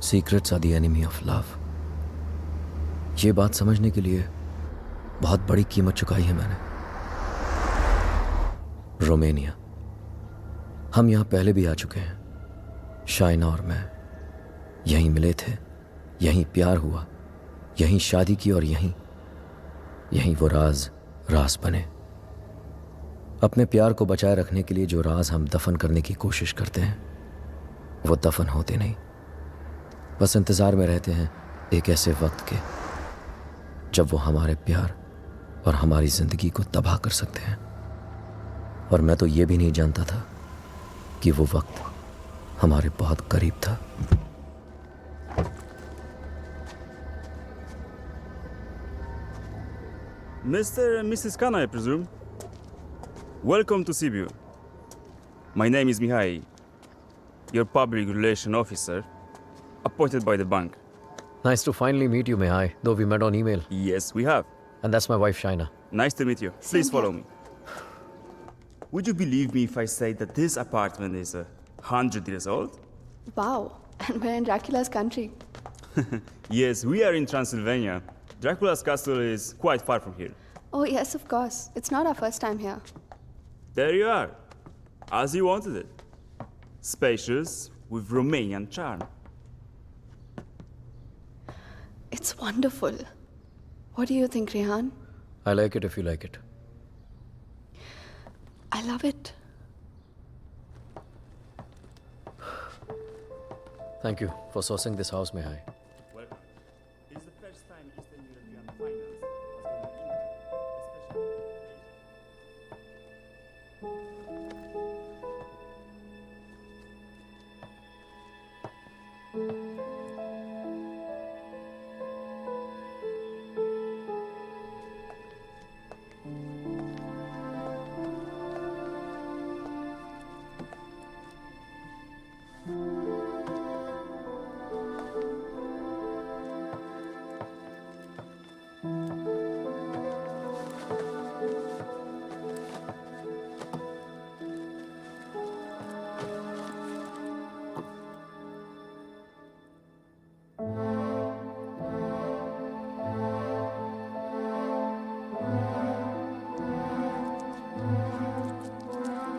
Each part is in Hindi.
Secrets are the enemy of love. ये बात समझने के लिए बहुत बड़ी कीमत चुकाई है मैंने। रोमानिया, हम यहां पहले भी आ चुके हैं। शाइना और मैं यहीं मिले थे, यहीं प्यार हुआ, यहीं शादी की और यहीं वो राज बने। अपने प्यार को बचाए रखने के लिए जो राज हम दफन करने की कोशिश करते हैं वो दफन होते नहीं, बस इंतजार में रहते हैं एक ऐसे वक्त के जब वो हमारे प्यार और हमारी जिंदगी को तबाह कर सकते हैं। और मैं तो ये भी नहीं जानता था कि वो वक्त हमारे बहुत करीब था। Mr. and Mrs. Khan, I presume. Welcome to Sibiu. My name is Mihai, your public relation officer, appointed by the bank. Nice to finally meet you, Mihai, though we met on email. Yes, we have. And that's my wife, Shaina. Nice to meet you. Please follow me. Would you believe me if I say that this apartment is 100 years old? Wow, and we're in Dracula's country. Yes, we are in Transylvania. Dracula's castle is quite far from here. Oh, yes, of course. It's not our first time here. There you are, as you wanted it. Spacious, with Romanian charm. It's wonderful. What do you think, Rehan? I like it if you like it. I love it. Thank you for sourcing this house, Mihai. Welcome. It's the first time Eastern European finance has gone in, especially.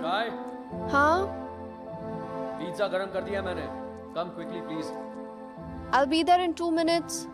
चाय, Huh? पिज्जा गरम कर दिया मैंने। Come quickly, please. I'll be there in 2 minutes.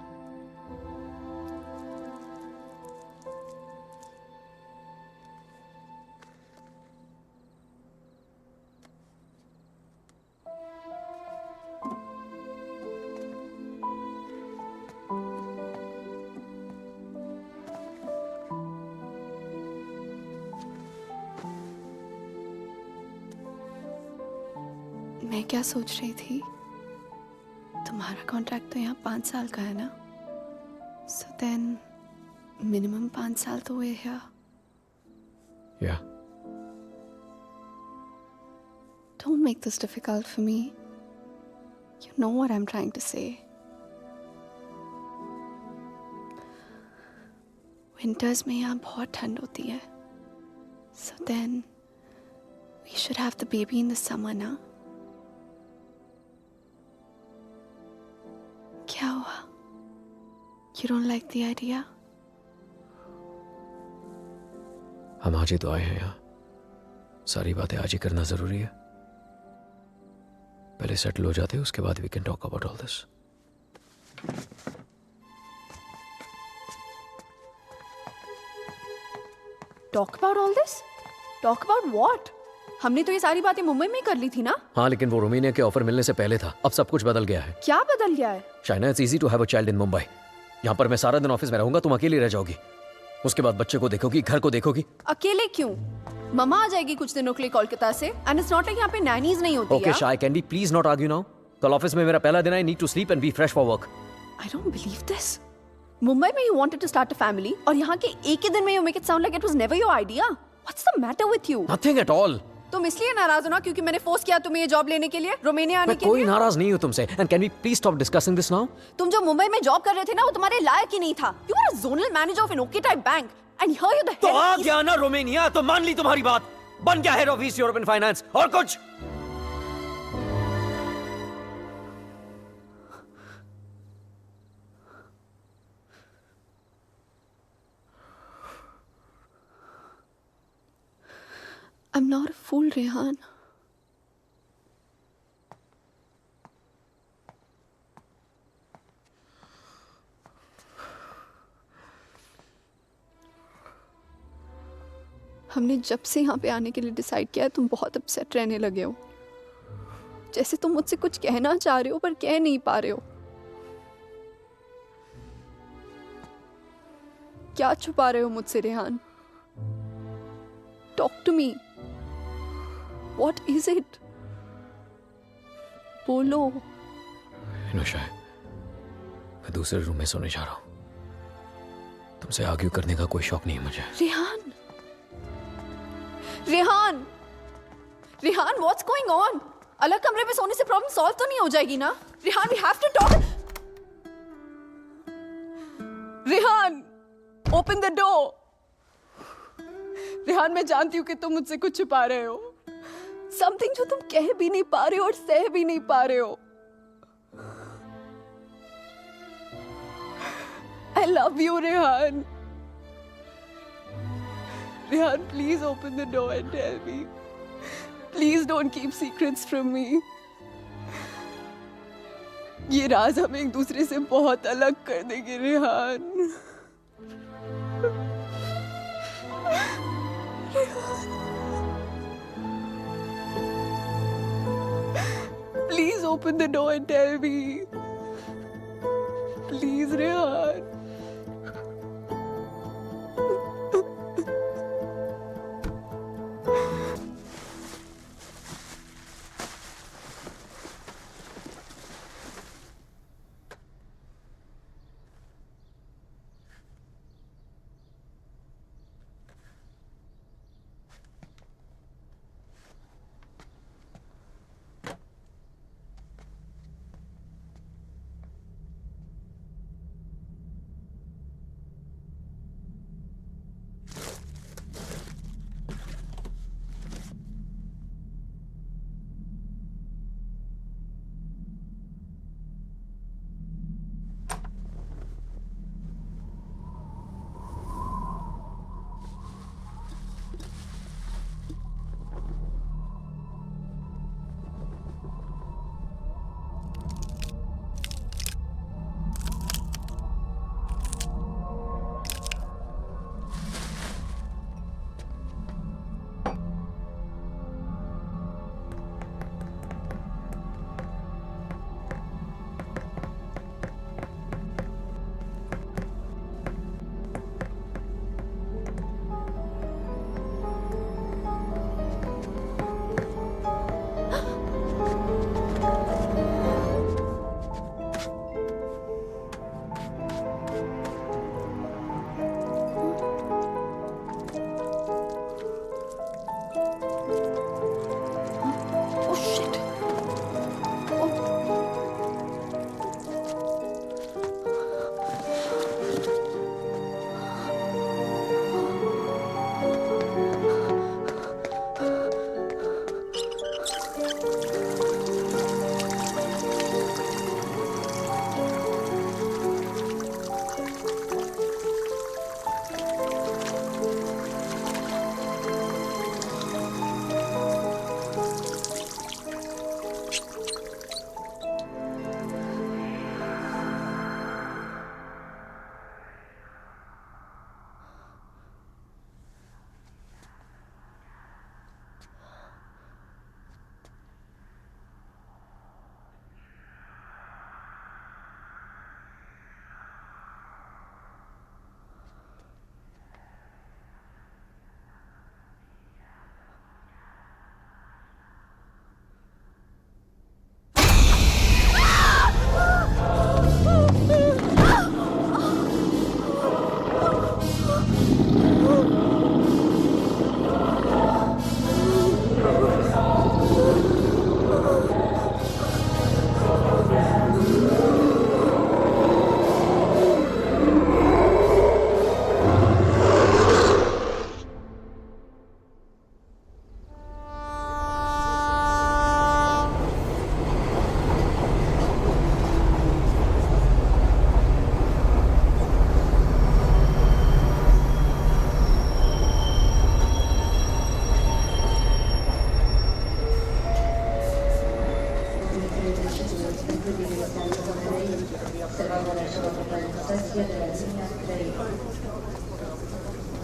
मैं क्या सोच रही थी, तुम्हारा कॉन्ट्रैक्ट तो यहाँ 5 साल का है ना, सो देन मिनिमम 5 साल तो हुए here. Yeah. Don't make this difficult for me. You know what I'm trying to say. Winters में यहाँ बहुत ठंड होती है, so then we should have the baby in the summer ना. क्या हुआ? You don't like the idea? हम आज ही तो आए हैं यहाँ, सारी बातें आज ही करना जरूरी है। पहले सेटल हो जाते हैं, उसके बाद we can talk about all this. Talk about all this? Talk about what? हमने तो ये सारी बातें मुंबई में ही कर ली थी ना? हाँ, लेकिन वो रोमानिया के ऑफर मिलने से पहले था। अब सब कुछ बदल गया है। क्या बदल गया है? Shaina, it's easy to have a child in Mumbai. यहाँ पर मैं सारा दिन ऑफिस में रहूंगा, तुम अकेली रह जाओगी। उसके बाद बच्चे को देखोगी, घर को देखोगी। अकेले क्यों? मम्मा आ जाएगी कुछ दिनों के लिए कोलकाता से, एंड इट्स नॉट लाइक यहाँ पे नैनीज नहीं होती। ओके शाय, can we please not argue now? कल ऑफिस में मेरा पहला दिन है, I need to sleep and be fresh for work. I don't believe this. Mumbai में you wanted to start a family, और यहाँ के एक ही दिन में you make it sound like it was never your idea. What's the matter with you? Nothing at all. तुम इसलिए नाराज हो ना क्योंकि मैंने फोर्स किया तुम्हें ये जॉब लेने के लिए, रोमानिया आने मैं के कोई लिए? नाराज नहीं हूँ तुमसे। And can we please stop discussing this now? तुम जो मुंबई में जॉब कर रहे थे ना, वो तुम्हारे लायक ही नहीं था। You are a zonal manager of an okay type bank, and here you द तो आ गया ना रोमानिया, तो मान ली तुम्हारी बात, बन गया head of east European finance. और कुछ I'm not a fool, Rehan. हमने जब से यहाँ पे आने के लिए डिसाइड किया है तुम बहुत अपसेट रहने लगे हो. जैसे तुम मुझसे कुछ कहना चाह रहे हो पर कह नहीं पा रहे हो. क्या छुपा रहे हो मुझसे Rehan? Talk to me. What is it? बोलो. इनोशा, मैं दूसरे रूम में सोने जा रहा हूँ. तुमसे आर्ग्यू करने का कोई शौक नहीं है मुझे. Rehan, Rehan, Rehan, what's going on? अलग कमरे में सोने से प्रॉब्लम सॉल्व तो नहीं हो जाएगी ना? Rehan, we have to talk. Rehan, open the door. Rehan, मैं जानती हूँ कि तुम मुझसे कुछ छुपा रहे हो. समथिंग जो तुम कह भी नहीं पा रहे हो और सह भी नहीं पा रहे हो. I love you, Rehan. Rehan, please open the door and tell me. Please don't keep secrets from me. ये राज हमें एक दूसरे से बहुत अलग कर देंगे Rehan. Please open the door and tell me. Please, Rehan.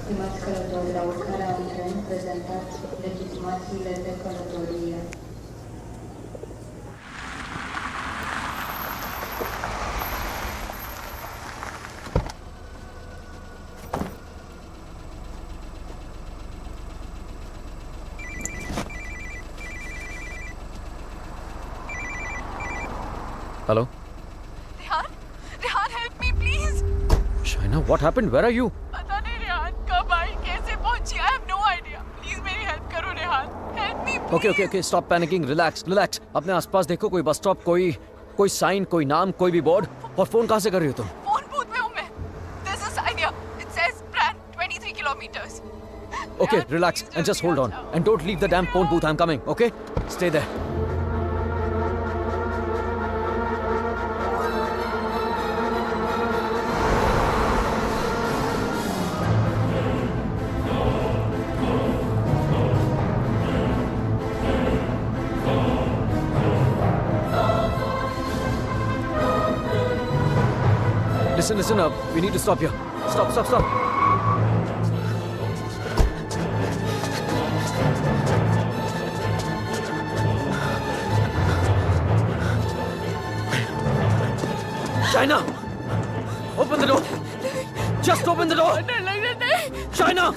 Stimați călători, la urcarea în tren, prezentați legitimațiile de călătorie. Hello? Rehan? Rehan, help me, please. Shaina, what happened? Where are you? पता नहीं रेहान कब आई कैसे पहुंची I have no idea please मेरी हेल्प करो Rehan help me Okay, stop panicking. Relax. अपने आसपास देखो कोई बस स्टॉप, कोई साइन, कोई नाम, कोई भी बोर्ड. और फोन कहाँ से कर रही हो तुम? फोन बूथ में हूं मैं this is idea it says brand 23 kilometres Okay, relax and just hold on. And don't leave the damn phone booth. I'm coming, okay? Stay there. Listen up. We need to stop here. Stop. Shaina! Open the door! Just open the door! डर लग रहा नहीं Shaina!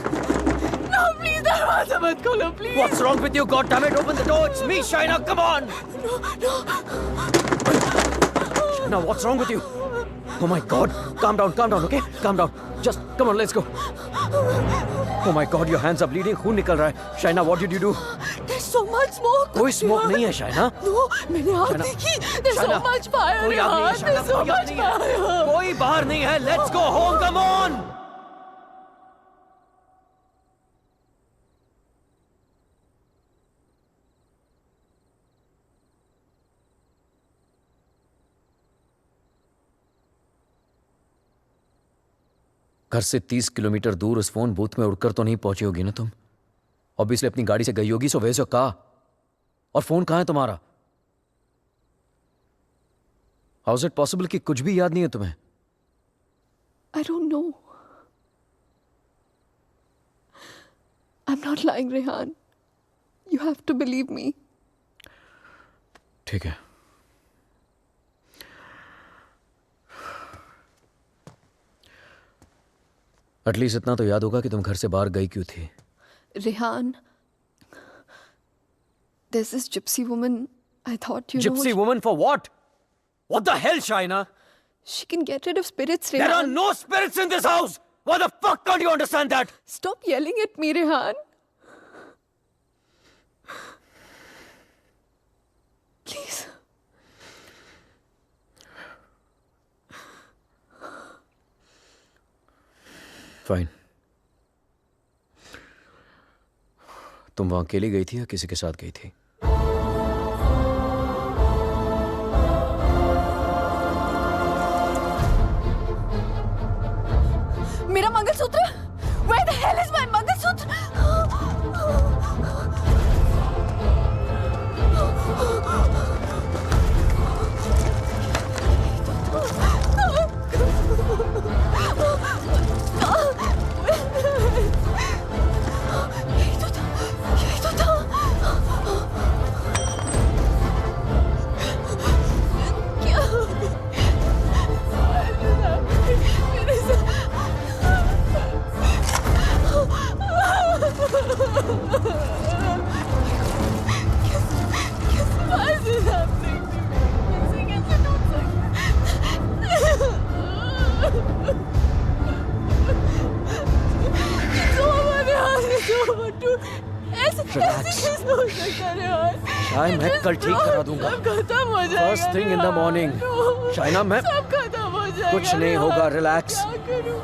नो प्लीज दरवाजा मत खोलो please What's wrong with you? God damn it! Open the door! It's me, Shaina! Come on! Shaina, what's wrong with you? Oh my God! Calm down, okay? Calm down. Just come on, let's go. Oh my God, your hands are bleeding. खून निकल रहा है. Shaina, what did you do? there's so much smoke कोई स्मोक नहीं है, Shaina. नो मैंने आग Shaina, देखी there's so Shaina, much fire कोई आग नहीं है, रेहान Shaina, there's so कोई आग much नहीं है. fire कोई बाहर नहीं है. Let's go home. Come on. घर से 30 किलोमीटर दूर उस फोन बूथ में उड़कर तो नहीं पहुंची होगी ना तुम? ऑब्वियसली अपनी गाड़ी से गई होगी. So where your car? और फोन कहां है तुम्हारा? हाउ इज इट पॉसिबल कि कुछ भी याद नहीं है तुम्हें? I don't know. I'm not lying, Rehan. You have to believe me. ठीक है. एटलीस्ट इतना तो याद होगा कि तुम घर से बाहर गई क्यों थी. Rehan, there's this gypsy woman. I thought you Gypsy know. woman for what? What the hell, Shaina? She can get rid of spirits, There are Rehan. no spirits in this house. Why the fuck can't you understand that? Stop yelling at me, Rehan. Please. Fine. तुम वहां अकेली गई थी या किसी के साथ गई थी? मेरा mangalsutra where the hell is my mangalsutra यही तो था क्या मेरे Why is this happening to me? कैसे टूट कैसे हो सकता है यार? शायद मैं कल ठीक करा दूंगा. सब खत्म हो जाएगा First thing in the यार। morning. शाइना, मैं सब खत्म हो जाएगा कुछ नहीं यार। होगा. रिलैक्स. क्या करूं?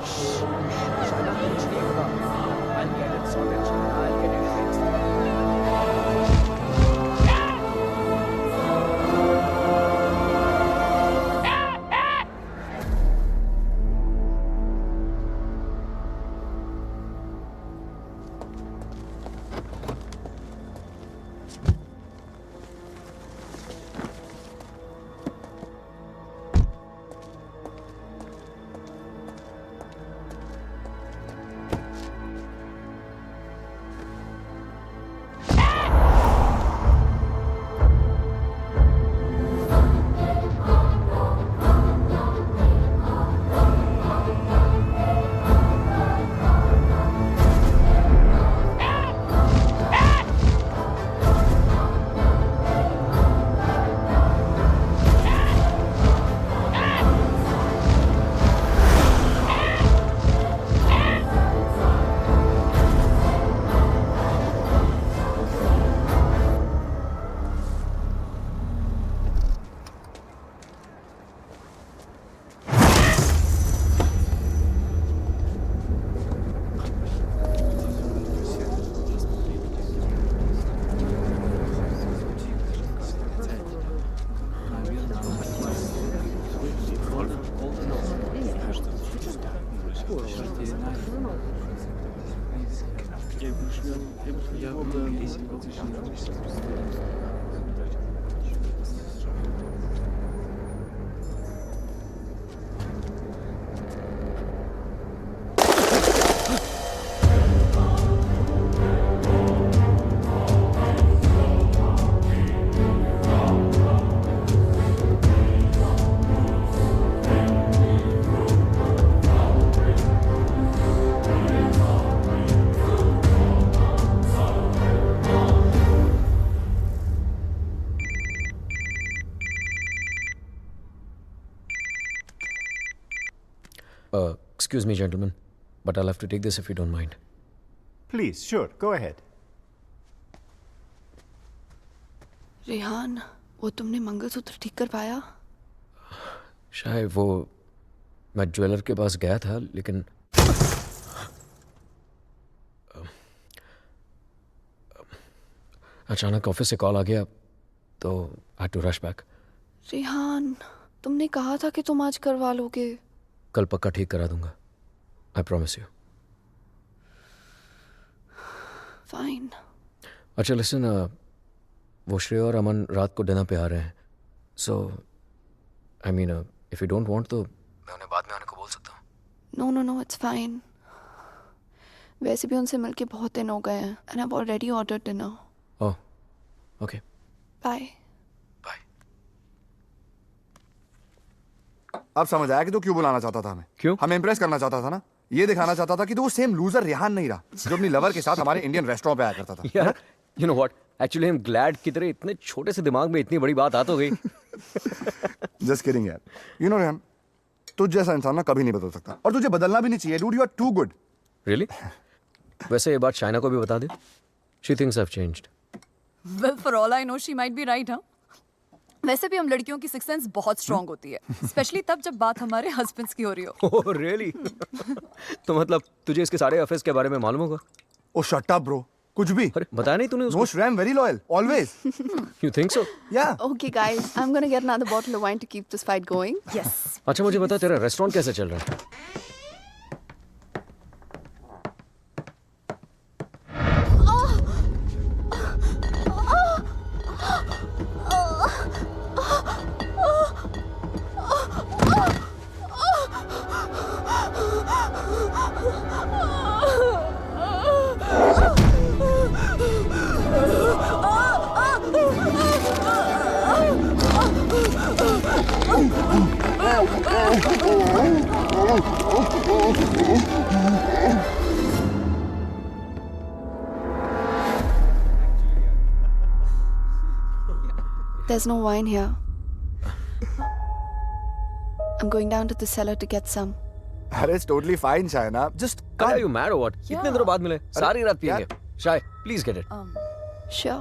Excuse me, gentlemen, but I'll have to take this if you don't mind. Please, sure, go ahead. Rehan, वो तुमने मंगलसूत्र ठीक कर पाया? शायद वो मैं ज्वेलर के पास गया था, लेकिन अचानक ऑफिस से कॉल आ गया तो I had to rush back. Rehan, तुमने कहा था कि तुम आज करवा लोगे. कल पक्का ठीक करा दूंगा. I promise you. फाइन. अच्छा लिसन, वो श्रेय और अमन रात को डिनर पे आ रहे हैं. So I mean if you don't want तो मैं उन्हें बाद में आने को बोल सकता हूँ. No no no, it's fine. वैसे भी उनसे मिलके बहुत दिन हो गए हैं and I have already ordered dinner. Oh okay. Bye. Bye. अब समझ आया कि तू क्यों बुलाना चाहता था हमें. क्यों? हमें इम्प्रेस करना चाहता था ना. ये दिखाना चाहता था कि तू वो सेम लूजर रेहान नहीं रहा जो अपनी लवर के साथ हमारे इंडियन रेस्टोरेंट पे आया करता था. यार you know what, actually I am glad की तरह इतने छोटे से दिमाग में इतनी बड़ी बात आ तो गई. जस्ट किडिंग यार. यू नो रेहान, तुझ जैसा इंसान ना कभी नहीं बदल सकता और तुझे बदलना भी नहीं चाहिए. Dude, you are too good. Really? वैसे ये बात शाइना को भी बता दे. She thinks I have changed. Well, for all I know, she might be right, huh? वैसे भी हम लड़कियों की सिक्स सेंस बहुत स्ट्रांग होती है, स्पेशली तब जब बात हमारे हस्बैंड्स की हो रही हो. Oh really? तो मतलब तुझे इसके सारे अफेयर्स के बारे में मालूम होगा? ओ शट अप ब्रो. कुछ भी. अरे बताया नहीं तूने नो उसको? श्रेय, I am very loyal always. You think so? या. Okay guys, I'm gonna get another bottle of wine to keep this fight going. Yes. अच्छा मुझे बता, तेरा रेस्टोरेंट कैसे चल रहा है? There's no wine here. I'm going down to the cellar to get some. अरे it's totally fine Shaina. Just Are you mad or what? इतने दिनों बाद मिले, सारी रात पिएंगे. शाय, प्लीज गेट इट. Sure.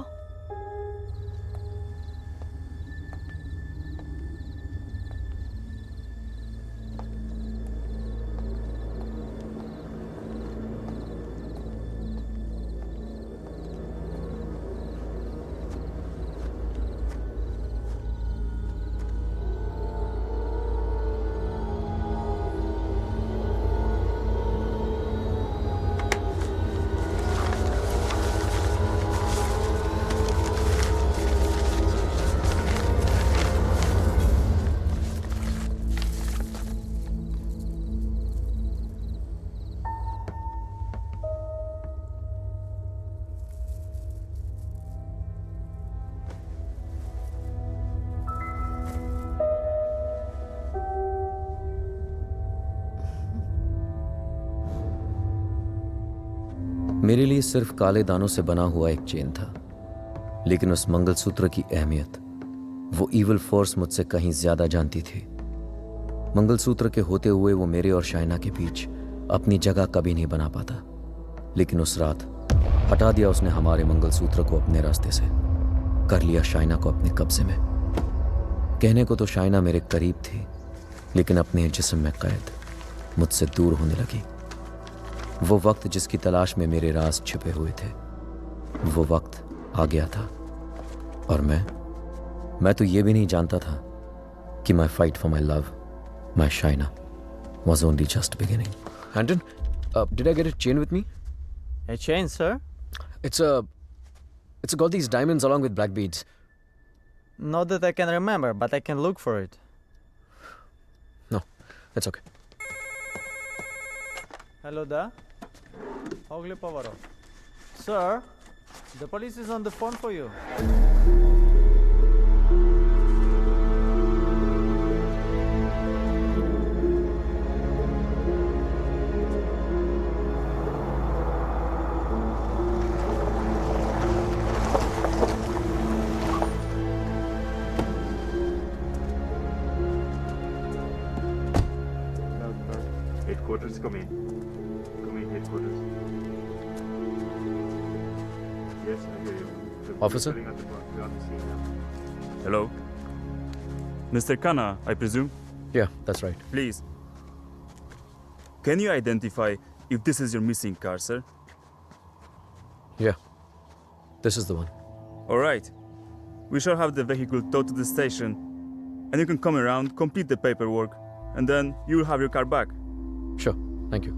मेरे लिए सिर्फ काले दानों से बना हुआ एक चेन था, लेकिन उस मंगलसूत्र की अहमियत वो इविल फोर्स मुझसे कहीं ज्यादा जानती थी. मंगलसूत्र के होते हुए वो मेरे और शाइना के बीच अपनी जगह कभी नहीं बना पाता, लेकिन उस रात हटा दिया उसने हमारे मंगलसूत्र को अपने रास्ते से. कर लिया शाइना को अपने कब्जे में. कहने को तो शाइना मेरे करीब थी, लेकिन अपने जिस्म में कैद मुझसे दूर होने लगी. वो वक्त जिसकी तलाश में मेरे राज छिपे हुए थे, वो वक्त आ गया था. और मैं तो ये भी नहीं जानता था कि my fight for my love, my Shaina, was only just beginning. Hanton, did I get a chain with me? A chain, sir? It's got these diamonds along with black beads. Not that I can remember, but I can look for it. No, that's okay. Hello there. Ogli Pavaro. Sir, the police is on the phone for you. Headquarters, come in. Come in, headquarters. Yes, I hear you. The police Officer? are filling out the work. We're on the scene now. Hello? Mr. Khanna, I presume? Yeah, that's right. Please. Can you identify if this is your missing car, sir? Yeah, this is the one. All right. We shall have the vehicle towed to the station, and you can come around, complete the paperwork, and then you will have your car back. Sure, thank you.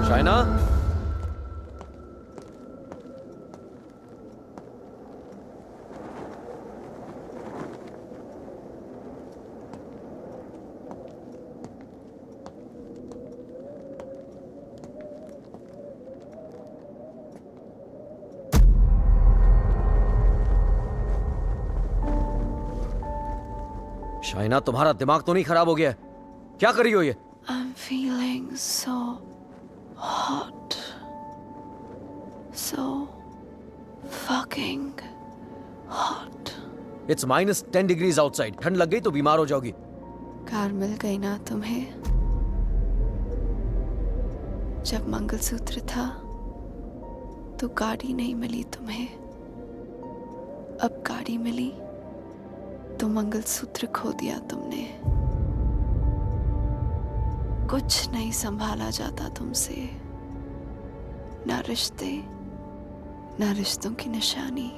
Shaina? Shaina, तुम्हारा दिमाग तो नहीं खराब हो गया है? क्या कर रही हो ये? I'm feeling so hot. So fucking hot. It's -10 degrees outside. ठंड लग गई तो बीमार हो जाओगी. कार मिल गई ना तुम्हें? जब मंगलसूत्र था तो गाड़ी नहीं मिली तुम्हें. अब गाड़ी मिली तो मंगलसूत्र खो दिया तुमने. कुछ नहीं संभाला जाता तुमसे. ना रिश्ते, ना रिश्तों की निशानी.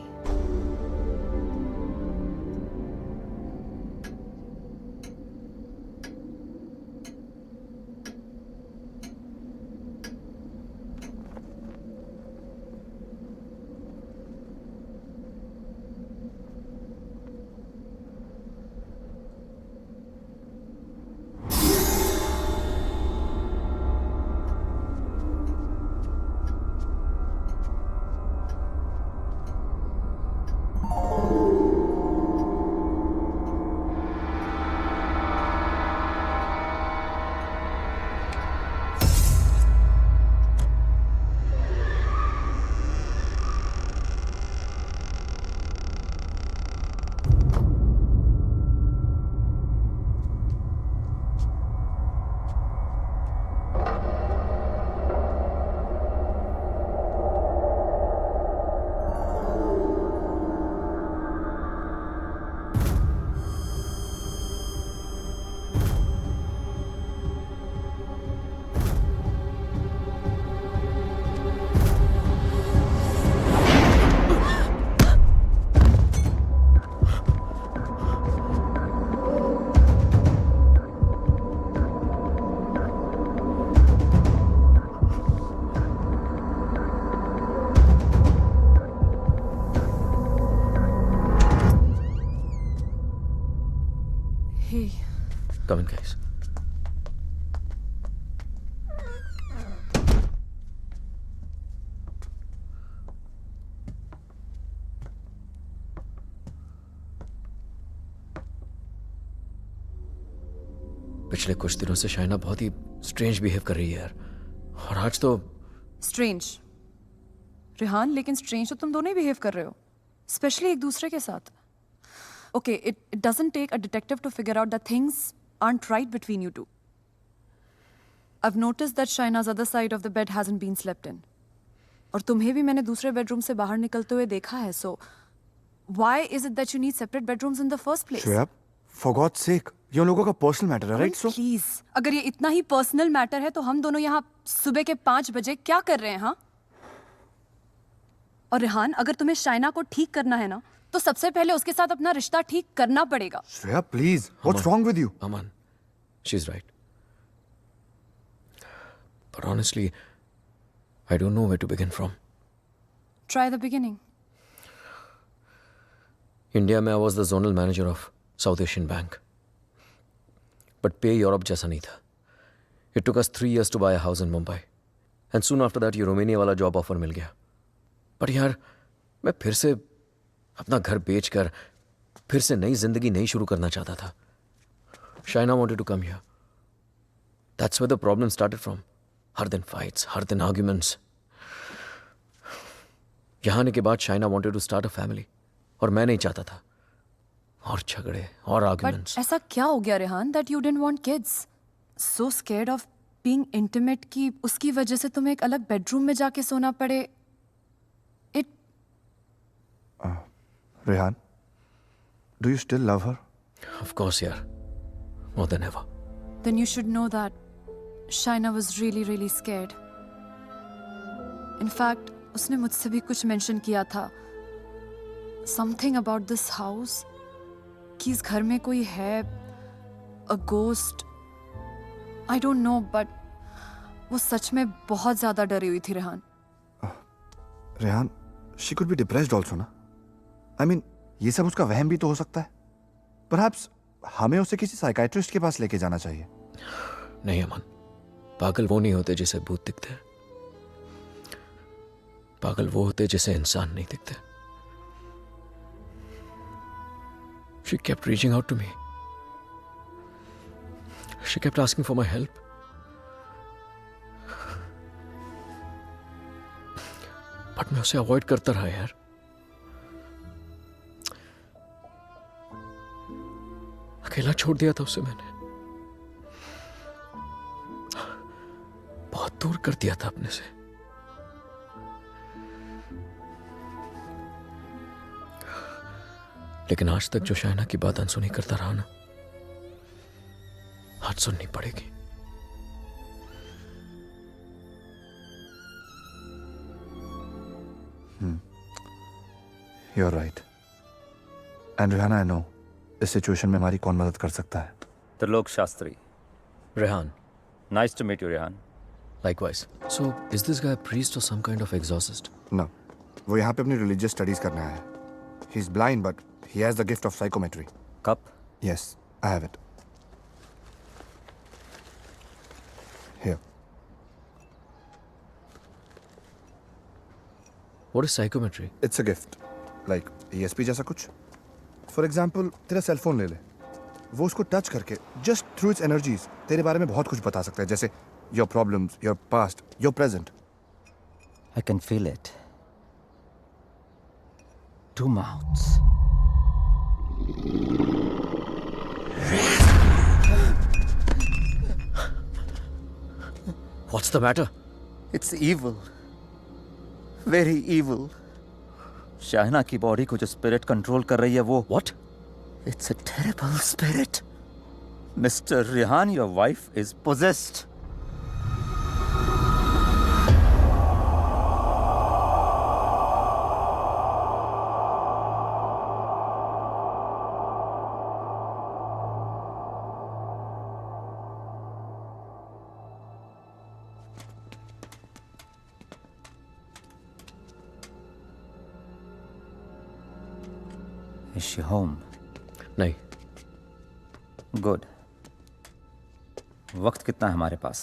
Come in, guys. पिछले कुछ दिनों से शाइना बहुत ही स्ट्रेंज बिहेव कर रही है यार. और आज तो स्ट्रेंज रेहान, लेकिन स्ट्रेंज तो तुम दोनों ही बिहेव कर रहे हो, स्पेशली एक दूसरे के साथ. Okay, it doesn't take a detective to figure out that things aren't right between you two. I've noticed that Shaina's other side of the bed hasn't been slept in. और तुम्हें भी मैंने दूसरे बेडरूम से बाहर निकलते हुए देखा है. So why is it that you need separate bedrooms in the first place? Shreya, for God sake, ये उन लोगों का पर्सनल मैटर है, राइट? सो प्लीज, अगर ये इतना ही पर्सनल मैटर है तो हम दोनों यहाँ सुबह के 5 बजे क्या कर रहे हैं? हाँ, और रेहान, अगर तुम्हें शाइना को ठीक करना है ना, तो सबसे पहले उसके साथ अपना रिश्ता ठीक करना पड़ेगा। Shreya please, what's wrong with you? Aman, she's right. But honestly, I don't know where to begin from. Try the beginning. India में I was the zonal manager of South Asian Bank. But पे यूरोप जैसा नहीं था. It took us 3 years to buy a house in Mumbai. And soon after that ये रोमानिया वाला जॉब ऑफर मिल गया. पर यार, मैं फिर से अपना घर बेचकर फिर से नई जिंदगी नहीं शुरू करना चाहता था. Shaina wanted to come here. That's where the problem started from. हर दिन fights, हर दिन arguments. यहाँ आने के बाद Shaina wanted to start a family. और मैं नहीं चाहता था. और झगड़े और But arguments. ऐसा क्या हो गया Rehan that you didn't want kids? So scared of being intimate कि उसकी वजह से तुम्हें एक अलग बेडरूम में जाके सोना पड़े. It Rehan, do you still love her? Of course, यार. More than ever. then you should know that Shaina was really really scared. In fact, उसने मुझसे भी कुछ मेंशन किया था. Something about this house. कि इस घर में कोई है. A ghost. I don't know, but वो सच में बहुत ज्यादा डरी हुई थी Rehan. Rehan, she could be depressed also ना? I mean, ये सब उसका वहम भी तो हो सकता है. Perhaps हमें उसे किसी साइकाइट्रिस्ट के पास लेके जाना चाहिए. नहीं अमन, पागल वो नहीं होते जिसे भूत दिखते हैं. पागल वो होते जिसे इंसान नहीं दिखते. She kept reaching out to me. She kept asking for my help. But मैं उसे अवॉइड करता रहा यार. अकेला छोड़ दिया था उसे मैंने. बहुत दूर कर दिया था अपने से. लेकिन आज तक जो शाइना की बात अनसुनी करता रहा ना, आज सुननी पड़ेगी. You're right. And Rehana, I know इस सिचुएशन में हमारी कौन मदद कर सकता है. Trilok Shastri. Rehan. Nice to meet you, Rehan. Likewise. So, is this guy a priest or some kind of exorcist? No. वो यहाँ पे अपनी रिलीजियस स्टडीज करने आया है. He's blind but he has the gift of psychometry. Cup? Yes, I have it. Here. What is psychometry? It's a gift. Like ESP जैसा कुछ. For example, तेरा सेल फोन ले ले. वो उसको टच करके just through its energies तेरे बारे में बहुत कुछ बता सकता है, जैसे your problems, your past, your present. I can feel it. 2 mouths. What's the matter? It's evil. Very evil. शाहना की बॉडी को जो स्पिरिट कंट्रोल कर रही है वो. What? It's a terrible spirit. Mr. Rehan, your wife is possessed. Is she home? नहीं. Good. वक्त कितना है हमारे पास?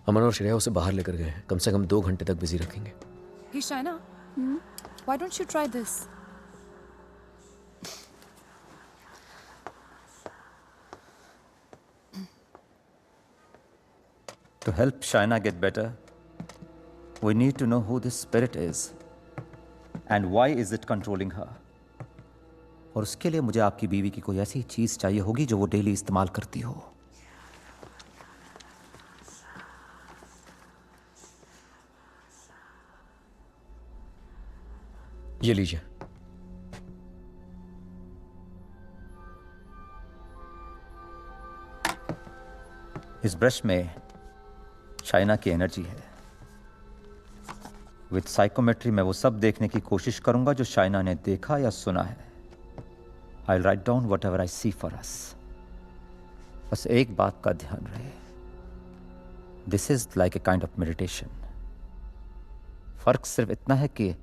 अमन और श्रेया उसे बाहर लेकर गए हैं. कम से कम 2 घंटे तक बिजी रखेंगे. Hey Shaina, why don't you try this? To help Shaina get better, we need to know who this spirit is and why is it controlling her. और उसके लिए मुझे आपकी बीवी की कोई ऐसी चीज चाहिए होगी जो वो डेली इस्तेमाल करती हो. ये लीजिए. इस ब्रश में शाइना की एनर्जी है। विद साइकोमेट्री मैं वो सब देखने की कोशिश करूंगा जो शाइना ने देखा या सुना है। I will write down whatever I see for us. बस एक बात का ध्यान रहे, this is like a kind of meditation. फर्क सिर्फ इतना है कि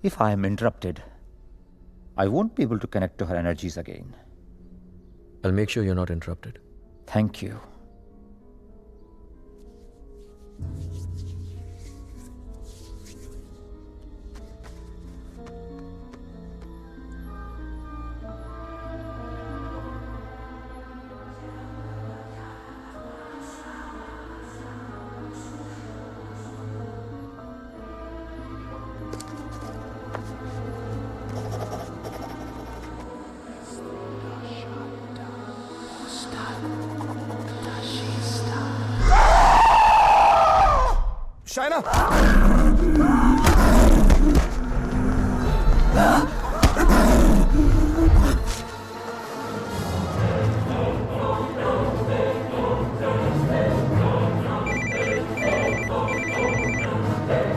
if I am interrupted I won't be able to connect to her energies again. I'll make sure you're not interrupted. Thank you. Shaina,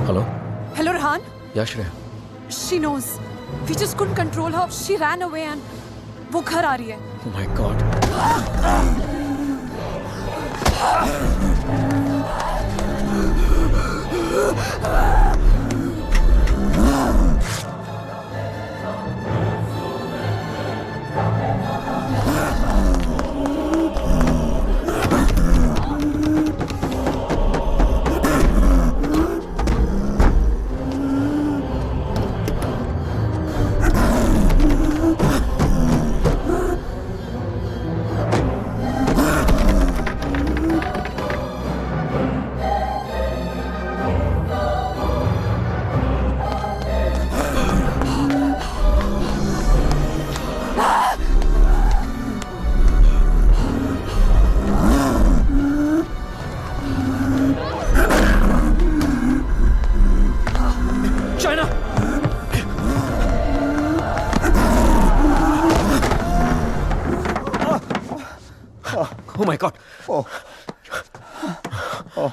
Hello? Hello, Rehan. Yeah, Shreya. She knows. We just couldn't control her. She ran away and वो घर आ रही है. Oh my God. Oh my God. Oh. Oh.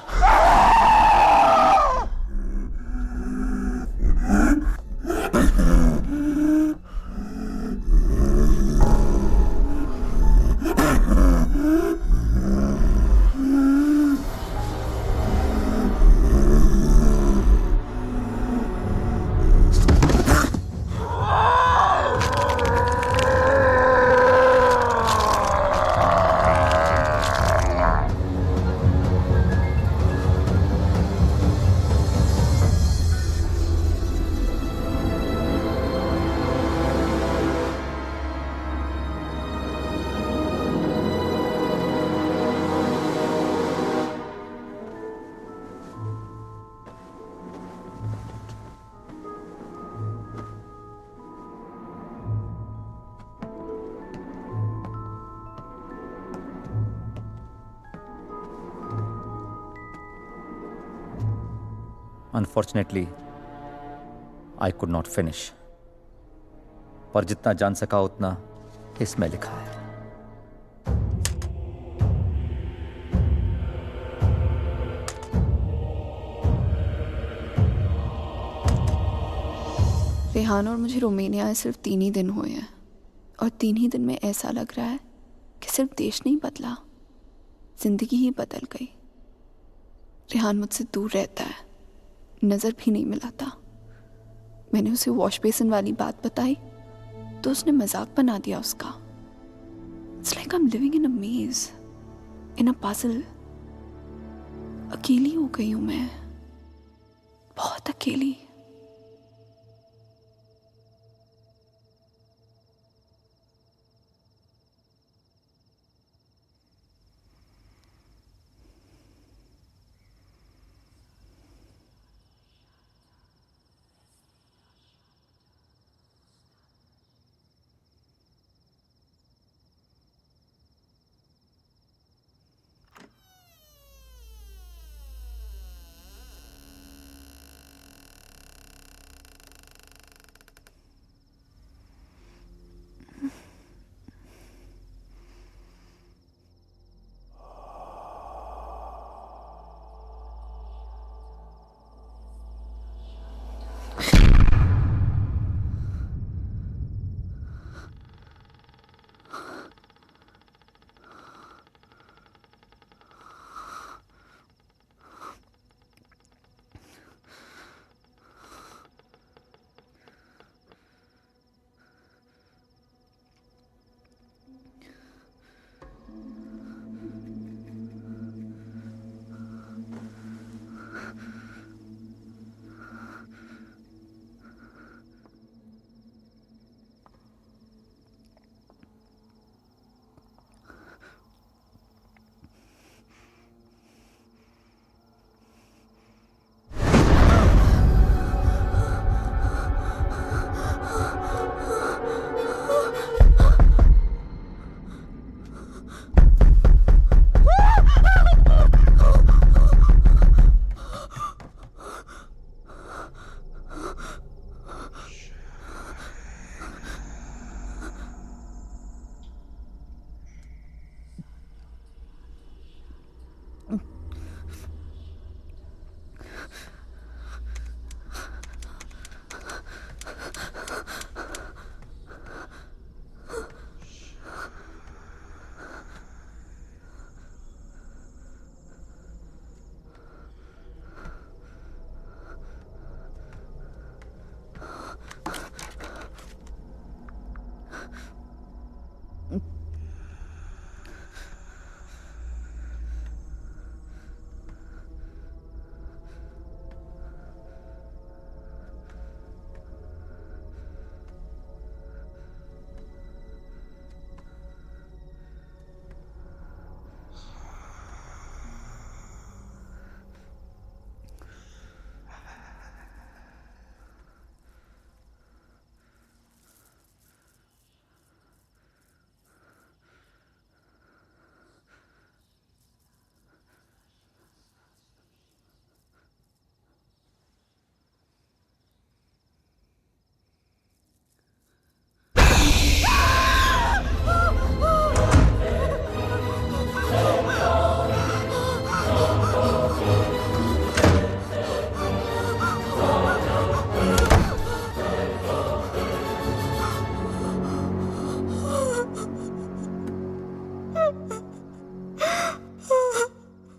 Unfortunately, I could not finish. पर जितना जान सका उतना इसमें लिखा है. रेहान और मुझे रोमानिया आए सिर्फ 3 ही दिन हुए हैं और 3 ही दिन में ऐसा लग रहा है कि सिर्फ देश नहीं बदला, जिंदगी ही बदल गई। रेहान मुझसे दूर रहता है, नज़र भी नहीं मिलाता। मैंने उसे वॉश बेसिन वाली बात बताई तो उसने मजाक बना दिया उसका। It's like I am living in a maze, in a puzzle. अकेली हो गई हूँ मैं, बहुत अकेली।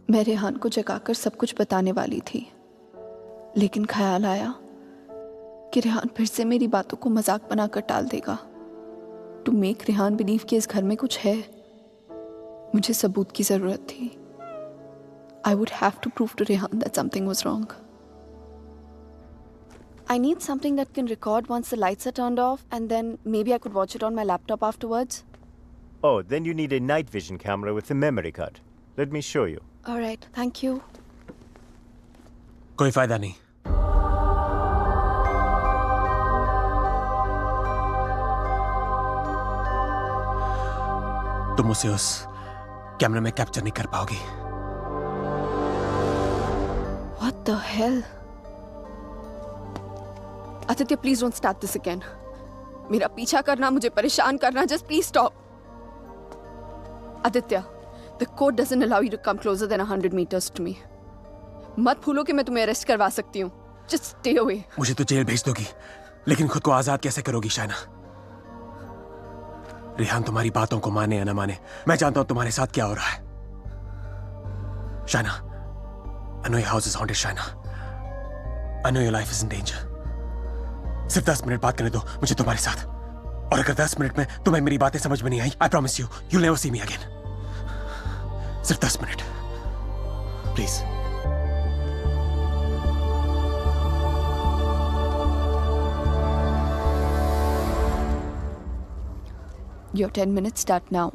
मैं रेहान को जगाकर सब कुछ बताने वाली थी, लेकिन ख्याल आया कि रेहान फिर से मेरी बातों को मजाक बनाकर टाल देगा। टू मेक रेहान बिलीव कि इस घर में कुछ है, मुझे सबूत की जरूरत थी। I would have to prove to Rehan that something was wrong. I need something that can record once the lights are turned off, and then maybe I could watch it on my laptop afterwards. Oh, then you need a night vision camera with a memory card. Let me show you. All right, thank you. कोई फायदा नहीं। तुम उसे उस कैमरे में कैप्चर नहीं कर पाओगी। What the hell? Aditya, please don't start this again. मेरा पीछा करना, मुझे परेशान करना, just please stop. Aditya, the code doesn't allow you to come closer than 100 meters to me. मत भूलो कि मैं तुम्हें अरेस्ट करवा सकती हूँ. Just stay away. मुझे तो जेल भेज दोगी, लेकिन खुद को आजाद कैसे करोगी शाइना? रेहान तुम्हारी बातों को माने या ना माने, मैं जानता हूं तुम्हारे साथ क्या हो रहा है। Shaina, I know your house is haunted, Shaina. I know your life is in danger. सिर्फ 10 मिनट बात करने दो मुझे तुम्हारे साथ, और अगर 10 मिनट में तुम्हें मेरी बातें समझ में नहीं आई, I promise you, you'll never see me again. सिर्फ 10 minute, please. Your 10 minutes start now.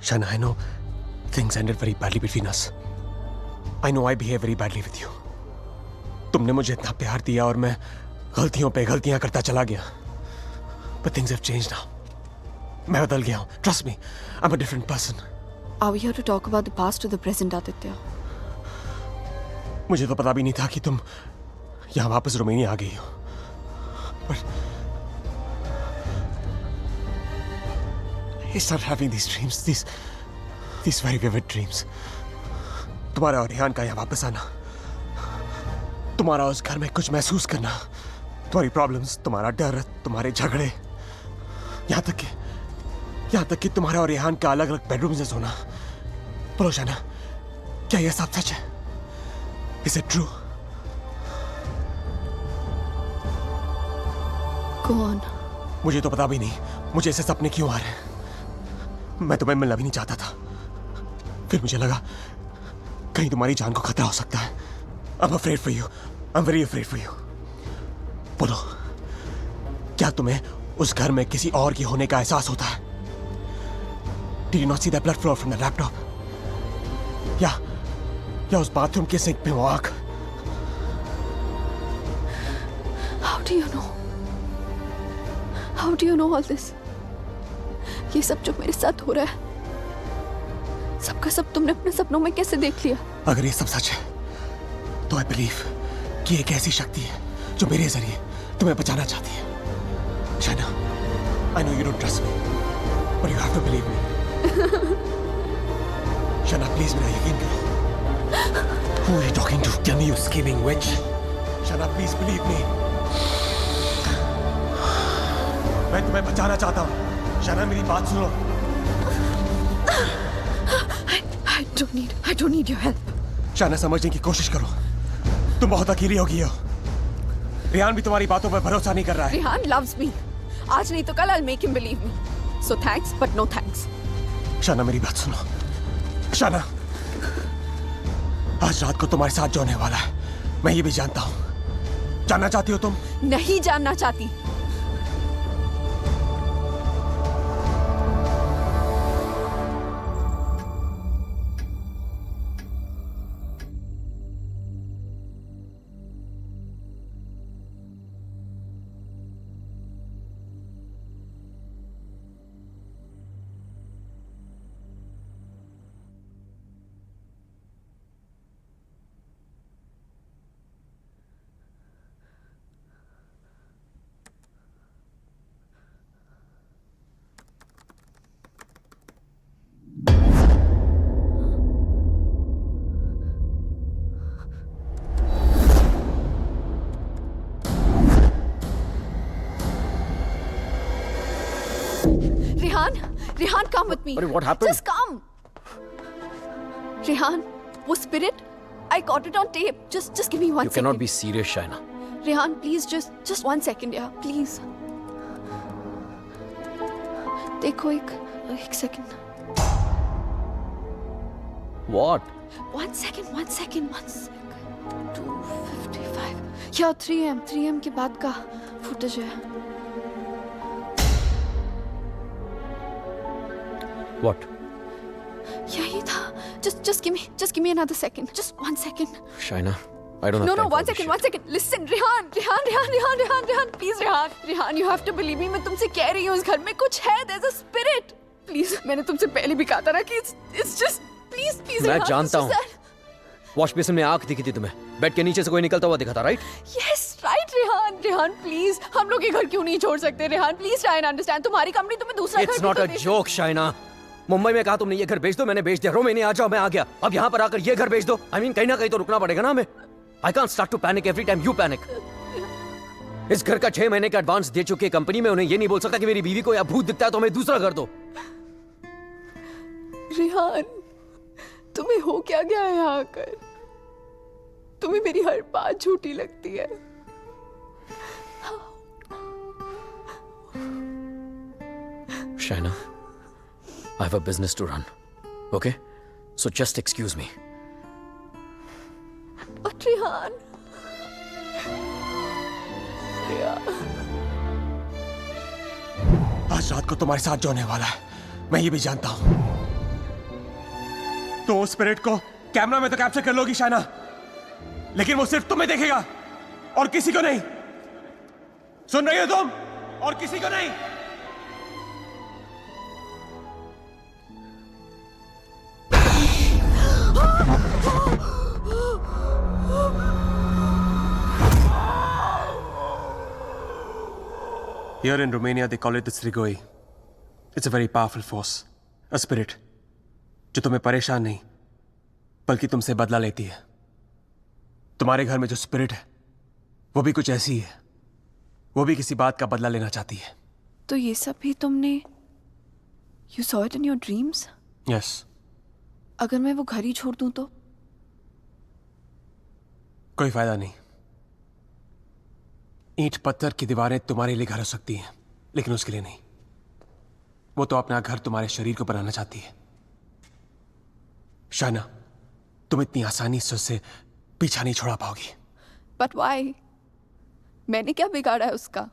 Shaina, I know things ended very badly between us. I know I behave very badly with you. तुमने मुझे इतना प्यार दिया और मैं गलतियों पे गलतियां करता चला गया। But things have changed now. मैं बदल गया हूँ. Trust me, I'm a different person. Are we here to talk about the past or the present, Aditya? मुझे तो पता भी नहीं था कि तुम यहाँ वापस रोमानिया आ गई हो। But I started having these dreams, these very vivid dreams. तुम्हारा और रेहान का यहाँ वापस आना, तुम्हारा उस घर में कुछ महसूस करना, तुम्हारी प्रॉब्लम्स, तुम्हारा डर, तुम्हारे झगड़े, यहाँ तक कि तुम्हारा और रेहान का अलग अलग बेडरूम में सोना। बोलो शाइना, क्या यह सब सच है? Is it true? Go on. मुझे तो पता भी नहीं मुझे ऐसे सपने क्यों आ रहे हैं। मैं तुम्हें मिलना भी नहीं चाहता था, फिर मुझे लगा कहीं तुम्हारी जान को खतरा हो सकता है। I'm afraid for you. I'm very afraid for you. बोलो, क्या तुम्हें उस घर में किसी और की होने का एहसास होता है? Did you not see that blood flow from the laptop? या उस बाथरूम के सिंक में वो आग? How do you know? How do you know all this? ये सब जो मेरे साथ हो रहा है, सबका सब तुमने अपने सपनों में कैसे देख लिया? अगर ये सब सच है तो I believe कि एक ऐसी शक्ति है जो मेरे जरिए तुम्हें बचाना चाहती है। Shaina, I know you don't trust me, but you have to believe me. Shaina, please मेरा यकीन करो। Who are you talking to? Tell me, you scheming witch. Shaina, please believe me. मैं तुम्हें बचाना चाहता हूँ। शाइना, मेरी बात सुनो। I don't need your help. Shaina, समझने की कोशिश करो, तुम बहुत अकेली हो गई हो। रेहान भी तुम्हारी बातों पर भरोसा नहीं कर रहा है। Rehan loves me. आज नहीं तो कल I'll make him believe me. So thanks, but no thanks. शाना मेरी बात सुनो। शाना, आज रात को तुम्हारे साथ जो होने वाला है मैं ये भी जानता हूं। जानना चाहती हो तुम? नहीं जानना चाहती। Rehan, come with me. Sorry, what happened? Just come. Rehan, वो spirit, I got it on tape. Just give me 1 second. You cannot be serious, Shaina. Rehan, please, just 1 second, yeah, please. देखो एक second. What? 1 second. 2:55. Yeah, 3 am के बाद का footage है. What? यही था. Just give me another second. Just 1 second. Shaina, I don't have No, time for 1 this second, shit. 1 second. Listen, Rehan, please, Rehan, you have to believe me. मैं तुमसे कह रही हूँ, इस घर में कुछ है. There's a spirit. Please, मैंने तुमसे पहले भी कहा था ना कि it's just, please, मैं Rehan, जानता it's हूँ. just that. वॉश बेसिन में आंख दिखी थी तुम्हें. बेड के नीचे से कोई निकलता हुआ दिखा था, right? Yes, right, Rehan, please. हम लोग ये घर क्यों नहीं छोड़ सकते, Rehan? Please try and understand. तुम्हारी कंपनी तुम्हें दूसरा घर It's भी not तो a they- joke, Shaina. Mumbai में कहा तुमने ये घर बेच दो, मैंने बेच दिया. रोमानिया आ जाओ, मैं आ गया. अब यहाँ पर आकर ये घर बेच दो. I mean, कहीं ना कहीं तो रुकना पड़ेगा ना हमें. I can't start to panic every time you panic. इस घर का 6 महीने का एडवांस दे चुकी कंपनी में उन्हें ये नहीं बोल सकता कि मेरी बीवी को या भूत दिखता है तो हमें दूसरा घर दो. रेहान, तुम्हें हो क्या गया है यहाँ आकर? तुम्हें मेरी हर बात झूठी लगती है. Shaina, I have a business to run. Okay? So just excuse me. But Rehan, आज रात को तुम्हारे साथ जो होने वाला है मैं ये भी जानता हूं. तो उस स्पिरिट को कैमरा में तो कैप्चर कर लोगी शाना, लेकिन वो सिर्फ तुम्हें देखेगा और किसी को नहीं. सुन रही हो तुम? और किसी को नहीं. Here in Romania, they call it the Strigoi. It's a very powerful force, a spirit, जो तुम्हें परेशान नहीं, बल्कि तुमसे बदला लेती है. तुम्हारे घर में जो स्पिरिट है, वो भी कुछ ऐसी है. वो भी किसी बात का बदला लेना चाहती है. तो ये सब भी तुमने You saw it in your dreams? Yes. अगर मैं वो घर ही छोड़ दूं तो? कोई फायदा नहीं. ईंट पत्थर की दीवारें तुम्हारे लिए घर हो सकती हैं, लेकिन उसके लिए नहीं. वो तो अपना घर तुम्हारे शरीर को बनाना चाहती है. शाना, तुम इतनी आसानी से उससे पीछा नहीं छोड़ा पाओगी. But why? मैंने क्या बिगाड़ा है उसका?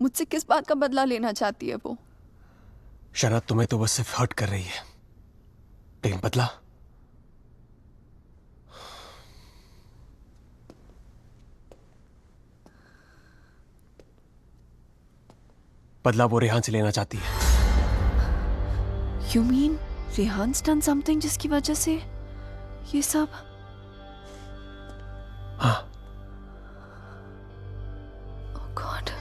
मुझसे किस बात का बदला लेना चाहती है वो? शाना, तुम्हें तो बस सिर्फ हर्ट कर रही है, लेकिन बदला? बदला वो रेहान से लेना चाहती है. You mean रेहान's done something जिसकी वजह से ये सब? हाँ. Oh God.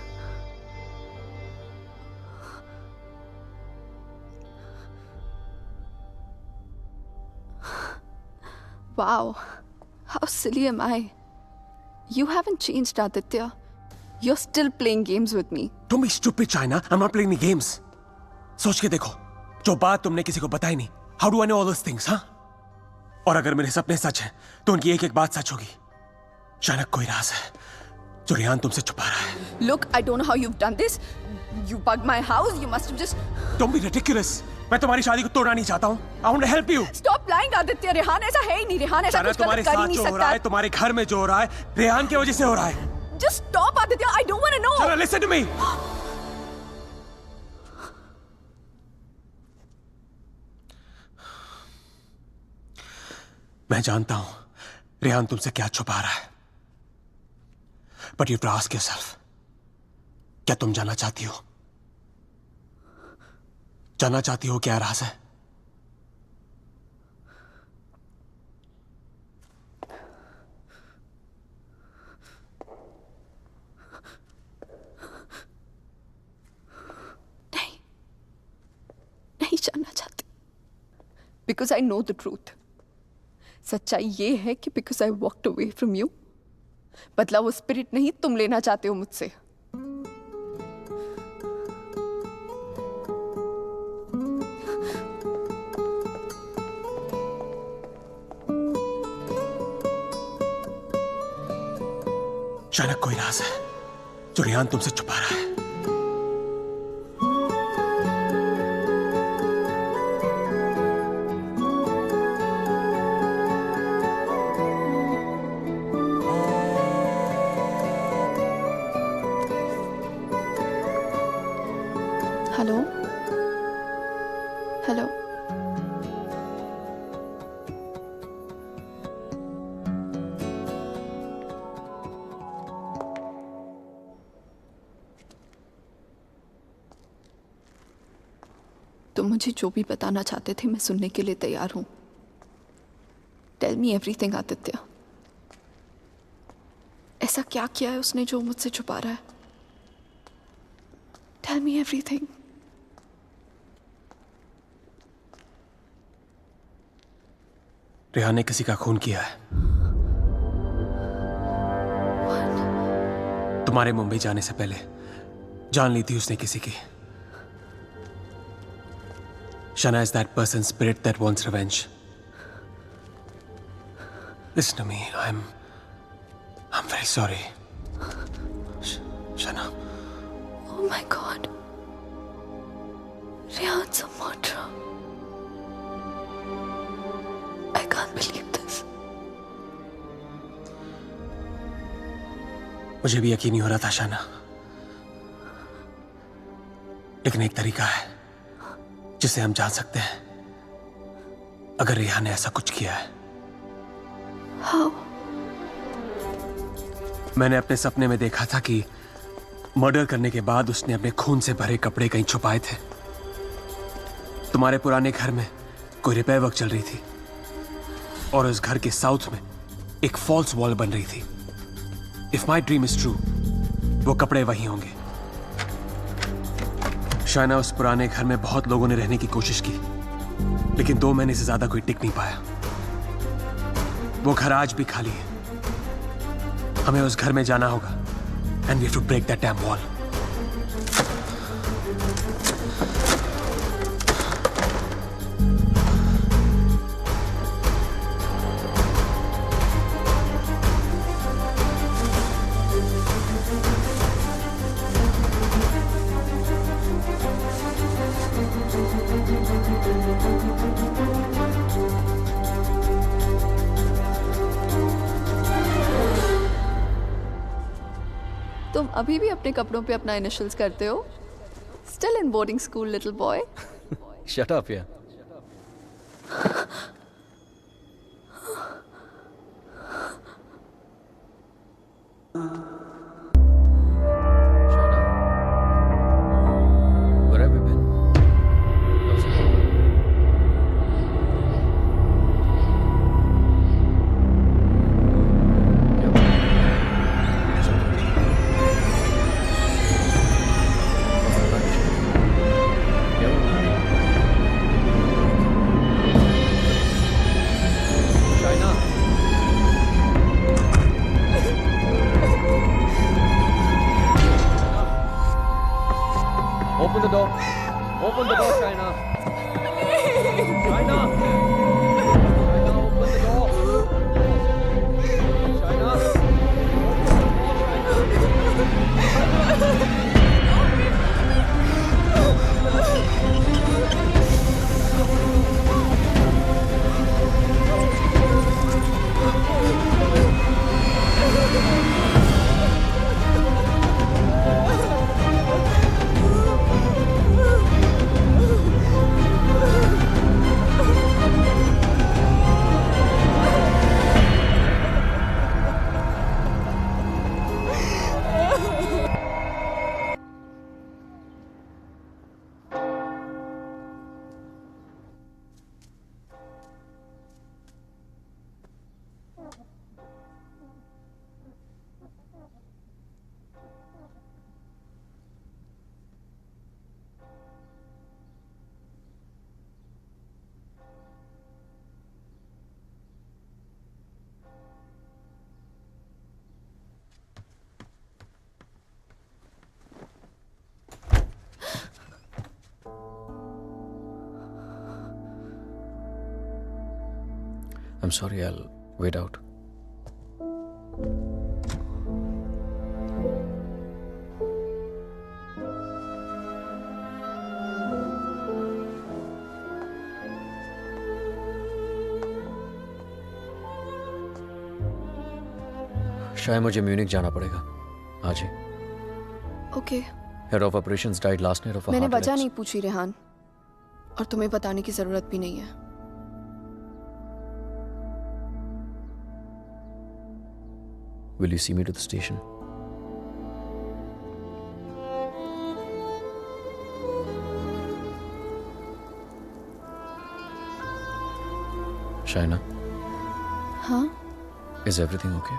Wow. How silly am I? You haven't changed, Aditya. You're still playing games with me. Don't be stupid, China. I'm not playing any games. सोच के देखो, जो बात तुमने किसी को बताई नहीं. How do I know all those things, हाँ? और अगर मेरे सपने सच हैं, तो उनकी एक एक बात सच होगी. शायद कोई राज है जो रेहान तुमसे छुपा रहा है. Look, I don't know how you've done this. You bugged my house. You must have just... Don't be ridiculous. मैं तुम्हारी शादी को तोड़ना नहीं चाहता हूँ. I want to help you. Stop lying, Aditya. Rehan ऐसा है ही नहीं. रेहान ऐसा कुछ तुम्हारे कर ही साथ नहीं जो हो रहा सकता. है, तुम्हारे घर में जो हो रहा है, रेहान की वजह से हो रहा है. Just stop, Aditya. I don't want to know. Shana, listen to me. मैं जानता हूं रेहान तुमसे क्या छुपा रहा है. But you have to ask yourself, क्या तुम जानना चाहती हो? जानना चाहती हो क्या राज है? नहीं जानना चाहती. Because I know the truth. सच्चाई ये है कि because I walked away from you, बदला वो स्पिरिट नहीं तुम लेना चाहते हो मुझसे. शायद कोई राज है जो रेहान तुमसे छुपा रहा है. Hello hello. तुम मुझे जो भी बताना चाहते थे मैं सुनने के लिए तैयार हूं. Tell me everything Aditya. ऐसा क्या किया है उसने जो मुझसे छुपा रहा है? Tell me everything. रेहान ने किसी का खून किया है. तुम्हारे मुंबई जाने से पहले जान ली थी उसने किसी की. Shana is that person's spirit that wants revenge. Listen to me. I'm very sorry. Shana. Oh my God. Rehan's a murderer. I can't believe this. मुझे भी यकीन नहीं हो रहा था शाना. लेकिन एक तरीका है जिसे हम जान सकते हैं अगर रेहान ने ऐसा कुछ किया है. How? मैंने अपने सपने में देखा था कि मर्डर करने के बाद उसने अपने खून से भरे कपड़े कहीं छुपाए थे. तुम्हारे पुराने घर में कोई रिपेयर वर्क चल रही थी और उस घर के साउथ में एक फॉल्स वॉल बन रही थी. If my dream is true, वो कपड़े वहीं होंगे. शायना उस पुराने घर में बहुत लोगों ने रहने की कोशिश की, लेकिन 2 महीने से ज्यादा कोई टिक नहीं पाया. वो घर आज भी खाली है. हमें उस घर में जाना होगा and we have to break that dam wall. तुम अभी भी अपने कपड़ों पे अपना इनिशियल्स करते हो? Still in boarding school, little boy. Shut up, yeah. Where have you been? How's it going? Open the door. Open the door, Shaina. Shaina. Shaina, open the door. Shaina. I'm sorry, I'll wait out. शायद मुझे म्यूनिक जाना पड़ेगा आज ही. Okay. Head of operations died last night of a मैंने हार्ट वजह अटैक. नहीं पूछी रेहान, और तुम्हें बताने की जरूरत भी नहीं है. Will you see me to the station? Shaina, हाँ? is everything okay?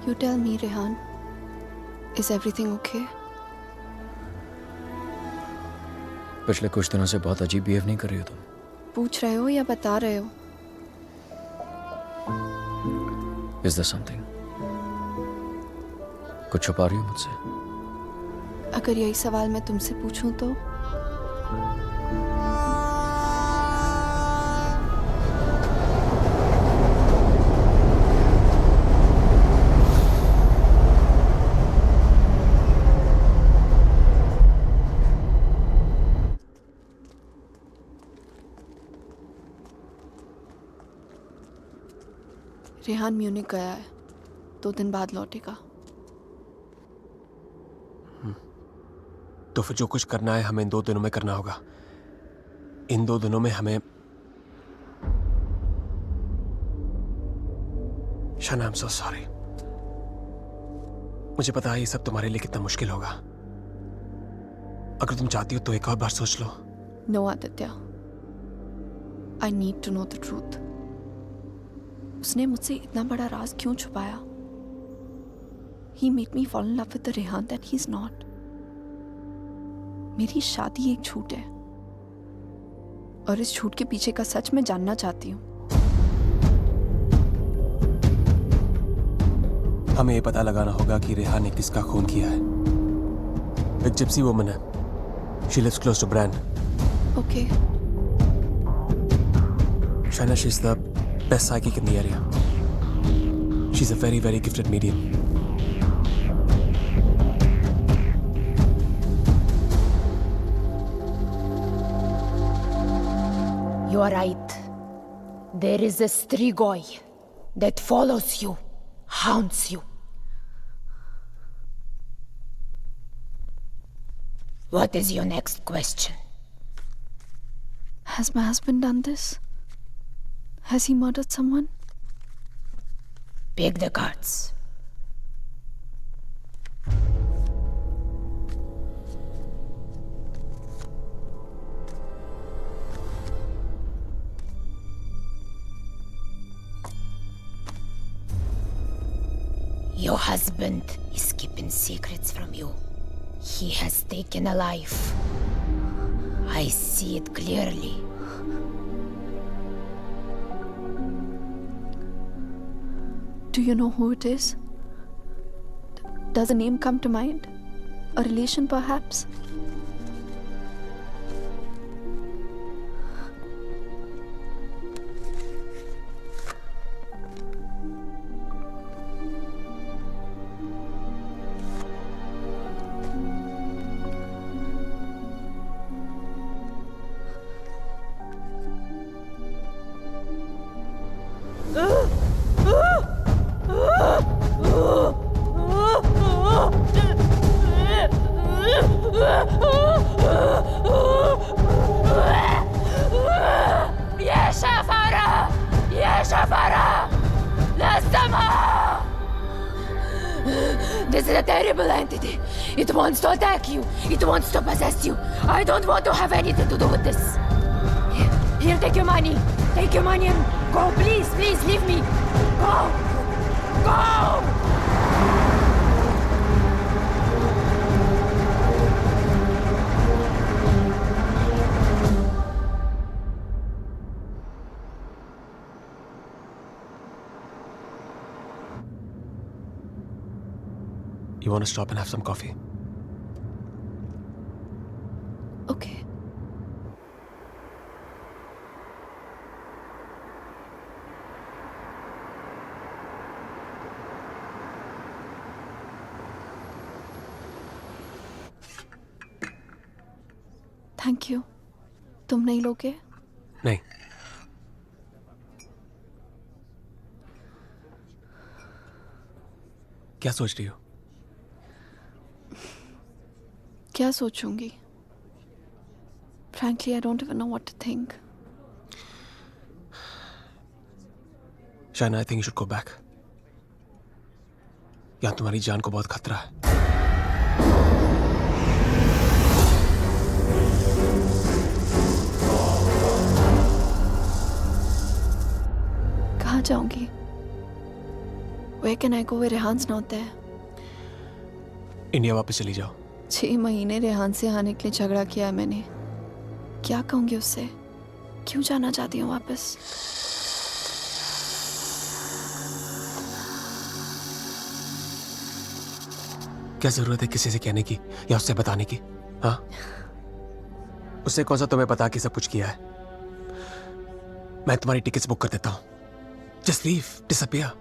You tell me, Rehan. Is everything okay? पिछले कुछ दिनों से बहुत अजीब बिहेव नहीं कर रही हो तुम. पूछ रहे हो या बता रहे हो? Is there something? कुछ छुपा रही हो मुझसे? अगर यही सवाल मैं तुमसे पूछूं तो? रेहान म्यूनिक गया है, 2 दिन बाद लौटेगा. तो फिर जो कुछ करना है हमें इन 2 दिनों में करना होगा. इन 2 दिनों में हमें. शाना, I'm so sorry. मुझे पता है ये सब तुम्हारे लिए कितना मुश्किल होगा. अगर तुम चाहती हो तो एक और बार सोच लो. No, Aditya. I need to know the truth. उसने मुझसे इतना बड़ा राज क्यों छुपाया? He made me fall in love with the Rehan that he's not. मेरी शादी एक झूठ है, और इस झूठ के पीछे का सच मैं जानना चाहती हूँ. हमें ये पता लगाना होगा कि रेहान ने किसका खून किया है. एक जिप्सी वुमन है. She lives close to Bran. Okay. Shaina, she's the best psychic in the area. She's a very, very gifted medium. You are right. There is a Strigoi that follows you, haunts you. What is your next question? Has my husband done this? Has he murdered someone? Pick the cards. Your husband is keeping secrets from you. He has taken a life. I see it clearly. Do you know who it is? Does a name come to mind? A relation, perhaps? This is a terrible entity. It wants to attack you. It wants to possess you. I don't want to have anything to do with this. Here, take your money. Take your money and go. Please, please, leave me. Go. Go! You want to stop and have some coffee? Okay. Thank you. तुम नहीं लोगे? नहीं। क्या सोच रही हो? क्या सोचूंगी? Frankly, I don't even know what to think. Shaina, I think you should go back. यहाँ तुम्हारी जान को बहुत खतरा है। कहाँ जाऊंगी? Where can I go where रेहान's not there? India वापस चली जाओ। 6 महीने रेहान से आने के लिए झगड़ा किया है मैंने। क्या कहूंगी उससे? क्यों जाना चाहती हूँ वापस? क्या जरूरत है किसी से कहने की या उससे बताने की? हाँ, उससे कौन सा तुम्हें बता के सब कुछ किया है? मैं तुम्हारी टिकट्स बुक कर देता हूं। Just leave, disappear.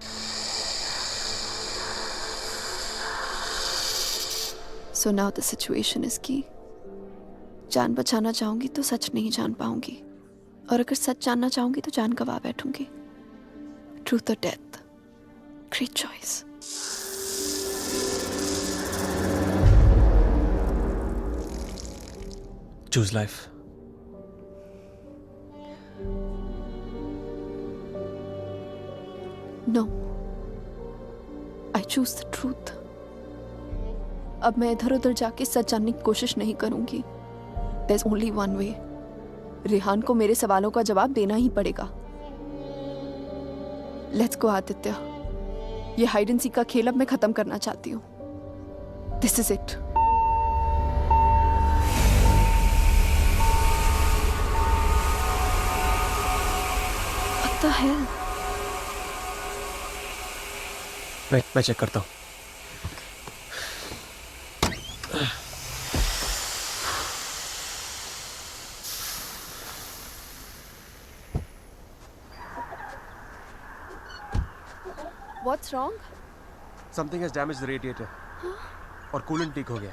So now the situation is key. जान बचाना चाहूंगी तो सच नहीं जान पाऊंगी, और अगर सच जानना चाहूंगी तो जान गवा बैठूंगी। Truth or death? Great choice. Choose life. No. I choose the truth. अब मैं इधर उधर जाके सच जानने की कोशिश नहीं करूंगी। There's only one way. Rehan को मेरे सवालों का जवाब देना ही पड़ेगा। Let's go, Aditya. ये हाइड एंड सीक का खेल अब मैं खत्म करना चाहती हूँ। This is it. What the hell? मैं चेक करता हूँ। What's wrong? Something has damaged the radiator. और कूलेंट लीक हो गया।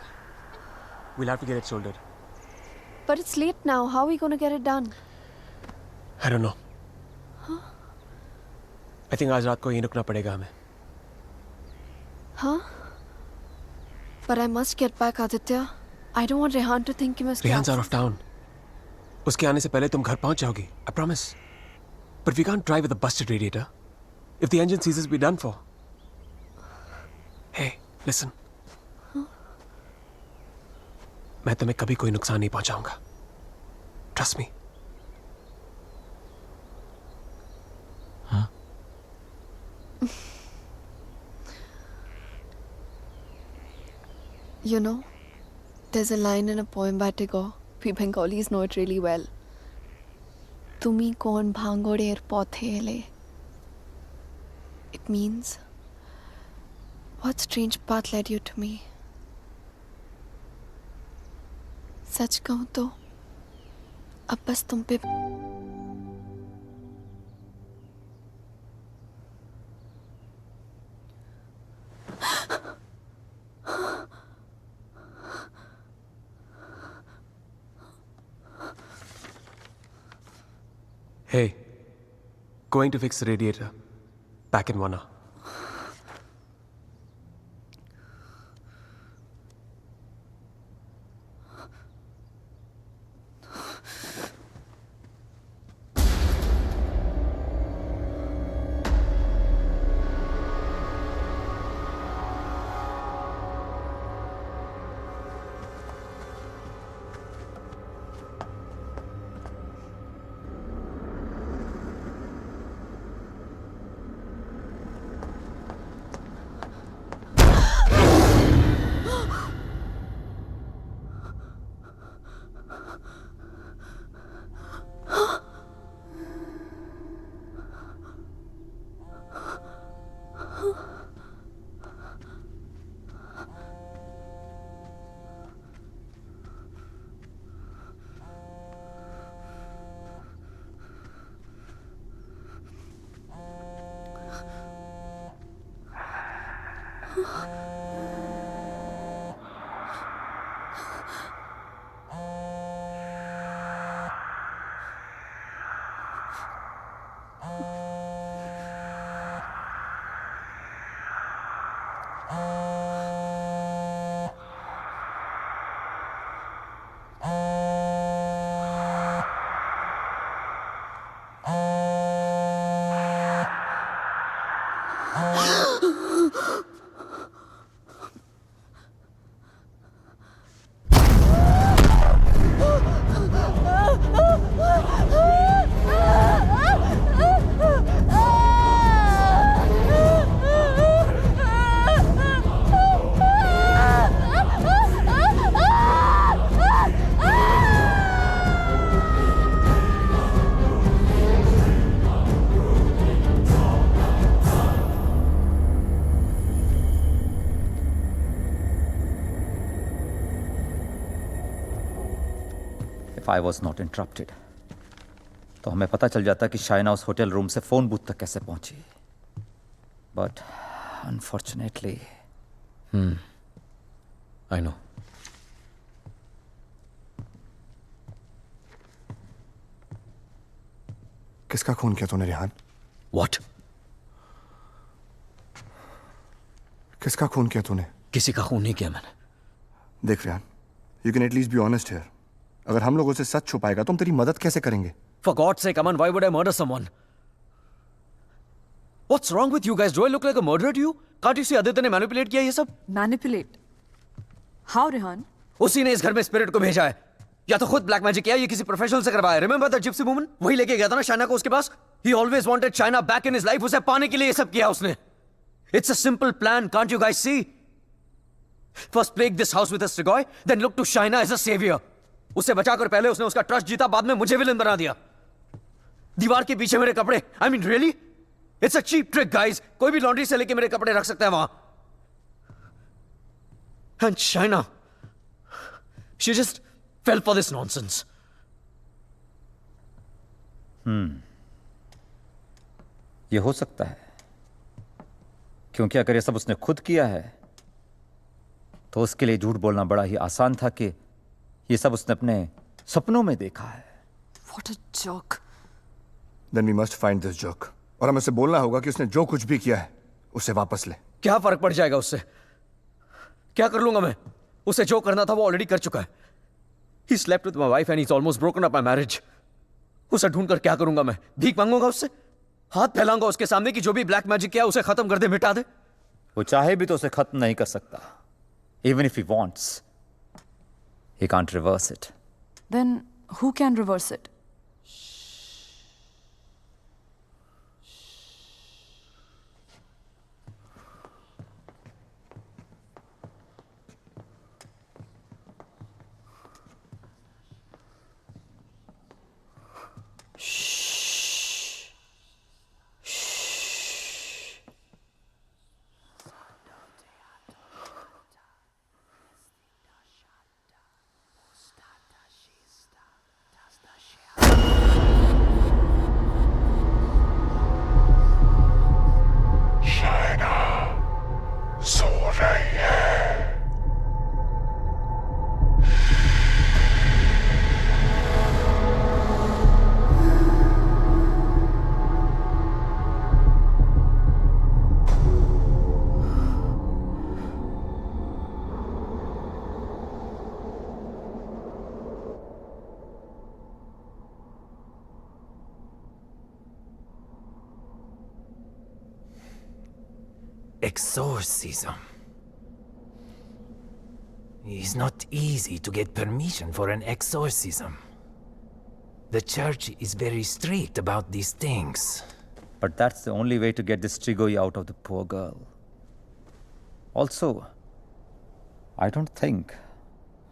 We'll have to get it soldered. But it's late now. How are we going to get it done? I don't know. I think आज रात को यहीं रुकना पड़ेगा हमें। Huh? But I must get back, Aditya. I don't want Rehan to think he must. Rehan's out of town. उसके आने से पहले तुम घर पहुंच जाओगी। I promise. But we can't drive with a busted radiator. If the engine seizes, we're done for. Hey, listen. मैं तुम्हें कभी कोई नुकसान नहीं पहुंचाऊंगा। Trust me. हाँ? You know, there's a line in a poem by Tagore. We Bengalis know it really well. Tumi kon bhangoder pothele. It means, what strange path led you to me? सच कहूं तो अब बस तुम पे Hey, going to fix the radiator. Back in 1 hour. If I was not interrupted तो हमें पता चल जाता कि शाइना उस होटल रूम से फोन बूथ तक कैसे पहुंची. But unfortunately. I know. किसका खून किया तूने रिहान? व्हाट? किसका खून किया तूने? किसी का खून नहीं किया मैंने. देख Rihan, you can at least be honest here. अगर हम लोगों से सच छुपाएगा तो हम तेरी मदद कैसे करेंगे? For God's sake, Aman, why would I murder someone? What's wrong with you guys? Do I look like a murderer to you? Can't you see Aditya ने manipulate किया ये सब? Manipulate? How, Rehan? उसी ने इस घर में स्पिरिट को भेजा है. या तो खुद ब्लैक मैजिक किया, ये किसी प्रोफेशनल से करवाया. Remember that gypsy woman? वही लेके गया था ना शाइना को उसके पास. He always wanted Shaina back in his life. उसे पाने के लिए ये सब किया उसने. It's a simple plan. Can't you guys see? First plague this house with a Strigoi, then look to Shaina as a savior. उसे बचाकर पहले उसने उसका ट्रस्ट जीता, बाद में मुझे विलन बना दिया. दीवार के पीछे मेरे कपड़े. I mean, really? It's a cheap trick, guys. कोई भी लॉन्ड्री से लेके मेरे कपड़े रख सकता है वहां. And Shaina, she just fell for this nonsense. ये हो सकता है, क्योंकि अगर ये सब उसने खुद किया है तो उसके लिए झूठ बोलना बड़ा ही आसान था कि ये सब उसने अपने सपनों में देखा है. What a joke. Then we must find this joke. और हमें उसे बोलना होगा कि उसने जो कुछ भी किया है उसे वापस ले. क्या फर्क पड़ जाएगा उससे? क्या कर लूंगा मैं? उसे जो करना था वो ऑलरेडी कर चुका है. He slept with my wife and he's almost broken up my marriage. उसे ढूंढकर क्या करूंगा मैं? भीख मांगूंगा उससे? हाथ फैलाऊंगा उसके सामने कि जो भी ब्लैक मैजिक किया उसे खत्म कर दे, मिटा दे? वो चाहे भी तो उसे खत्म नहीं कर सकता. Even if he wants, he can't reverse it. Then who can reverse it? Exorcism. It's not easy to get permission for an exorcism. The church is very strict about these things. But that's the only way to get this Strigoi out of the poor girl. Also, I don't think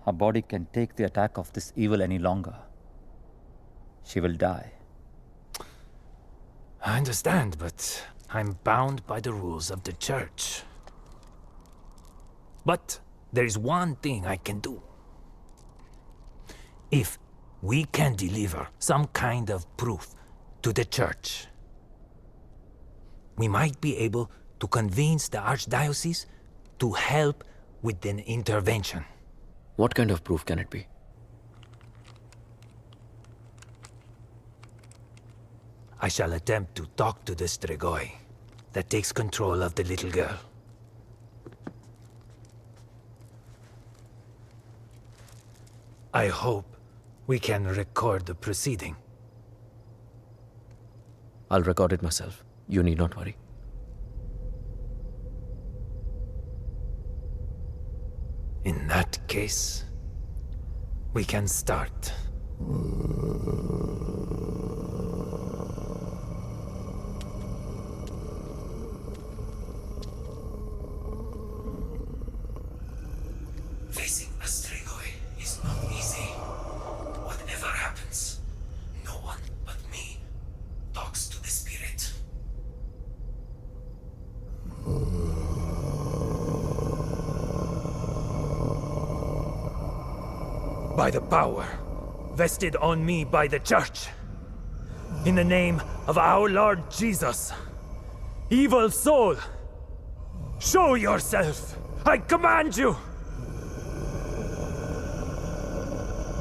her body can take the attack of this evil any longer. She will die. I understand, but I'm bound by the rules of the church. But there is one thing I can do. If we can deliver some kind of proof to the church, we might be able to convince the archdiocese to help with an intervention. What kind of proof can it be? I shall attempt to talk to the Strigoi that takes control of the little girl. I hope we can record the proceeding. I'll record it myself. You need not worry. In that case, we can start. Facing a Strigoi is not easy. Whatever happens, no one but me talks to the spirit. By the power vested on me by the church. In the name of our Lord Jesus, evil soul, show yourself! I command you!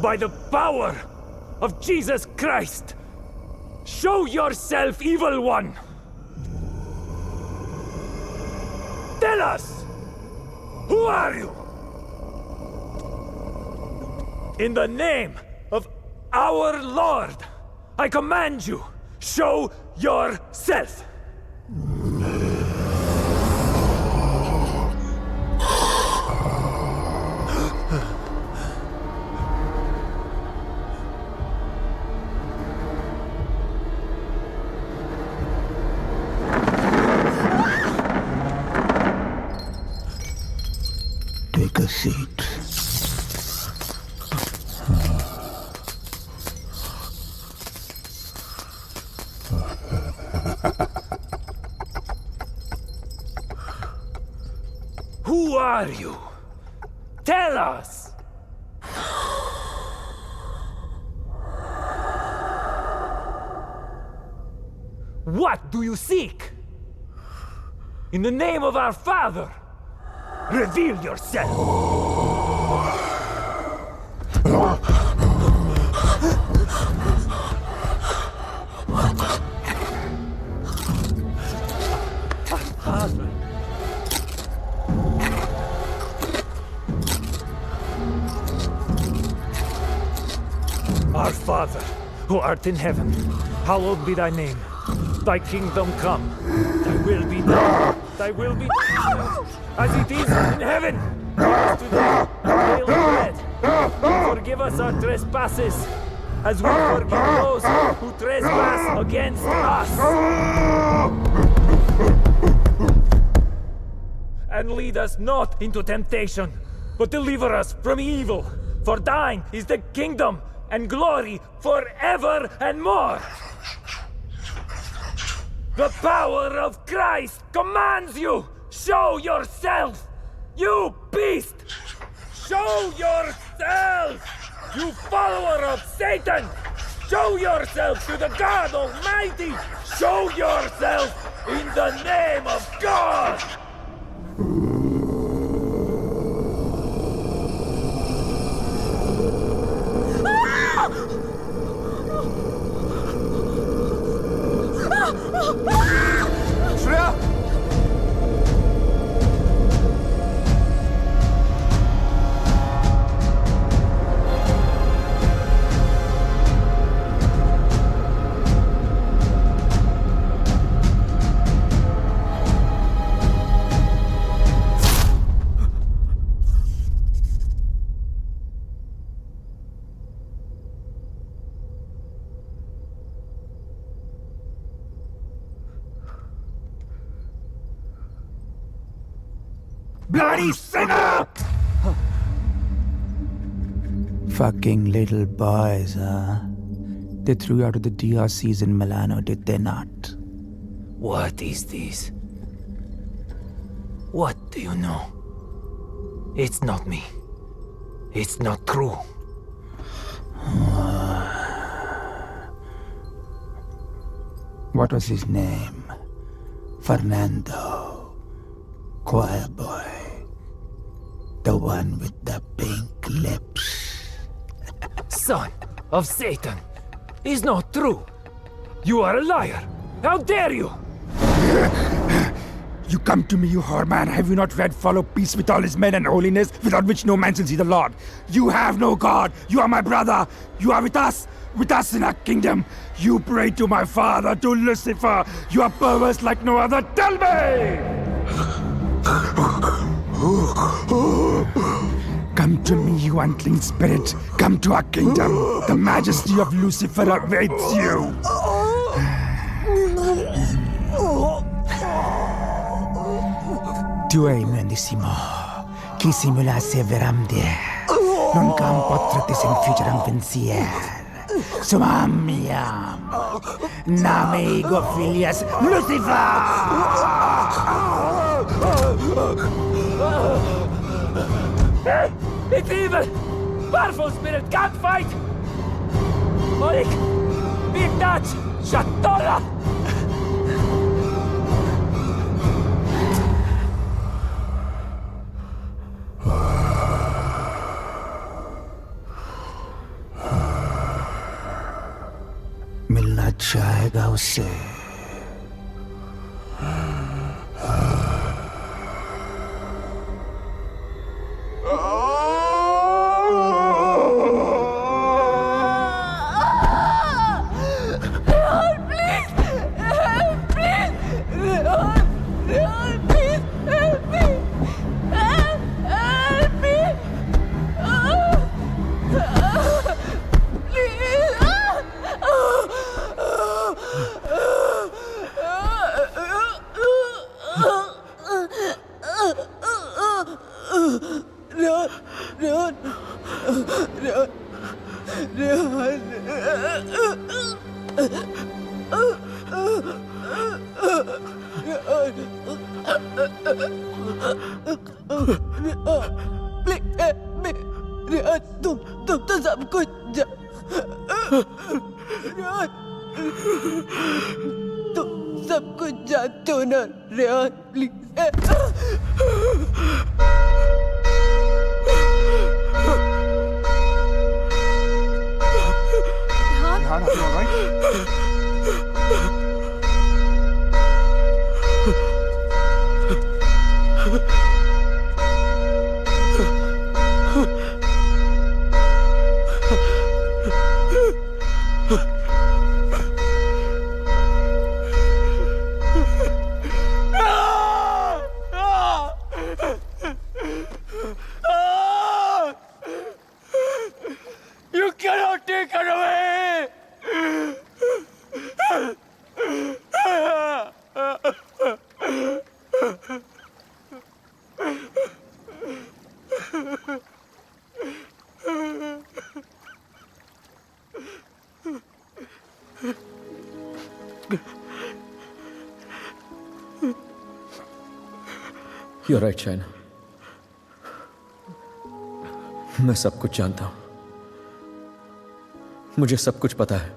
By the power of Jesus Christ, show yourself, evil one! Tell us! Who are you? In the name of our Lord, I command you, show yourself! Take a seat. Who are you? Tell us! What do you seek? In the name of our Father, reveal yourself! Our Father, who art in heaven, hallowed be thy name. Thy kingdom come, thy will be done. Thy will be done, as it is in heaven. Give us today our daily bread. And forgive us our trespasses, as we forgive those who trespass against us. And lead us not into temptation, but deliver us from evil. For thine is the kingdom and glory forever and more. The power of Christ commands you! Show yourself! You beast! Show yourself! You follower of Satan! Show yourself to the God Almighty! Show yourself in the name of God! Shreya! Bloody sinner! Fucking little boys, huh? They threw you out of the DRCs in Milano, did they not? What is this? What do you know? It's not me. It's not true. What was his name? Fernando. Choir boy. The one with the pink lips. Son of Satan! Is not true! You are a liar! How dare you! You come to me, you whoreman. Have you not read Follow Peace with all his men and holiness, without which no man shall see the Lord? You have no God. You are my brother. You are with us in our kingdom. You pray to my father, to Lucifer. You are perverse like no other. Tell me! Come to me, you unclean spirit. Come to our kingdom. The majesty of Lucifer awaits you. Tu hai mendissimo. Chi simulasse veramde. Non cam potratis infugerem pensier. Sumamiam. Name ego filias Lucifer! It's evil! Powerful spirit can't fight! Olik! Big Dutch! Shatola! मिलना चाहेगा उससे। तुम तो सब कुछ तुम सब कुछ जानते हो ना Rehan, please. Rehan, are you all right? You cannot take her away! You're right, Shaina. मैं सब कुछ जानता हूं। मुझे सब कुछ पता है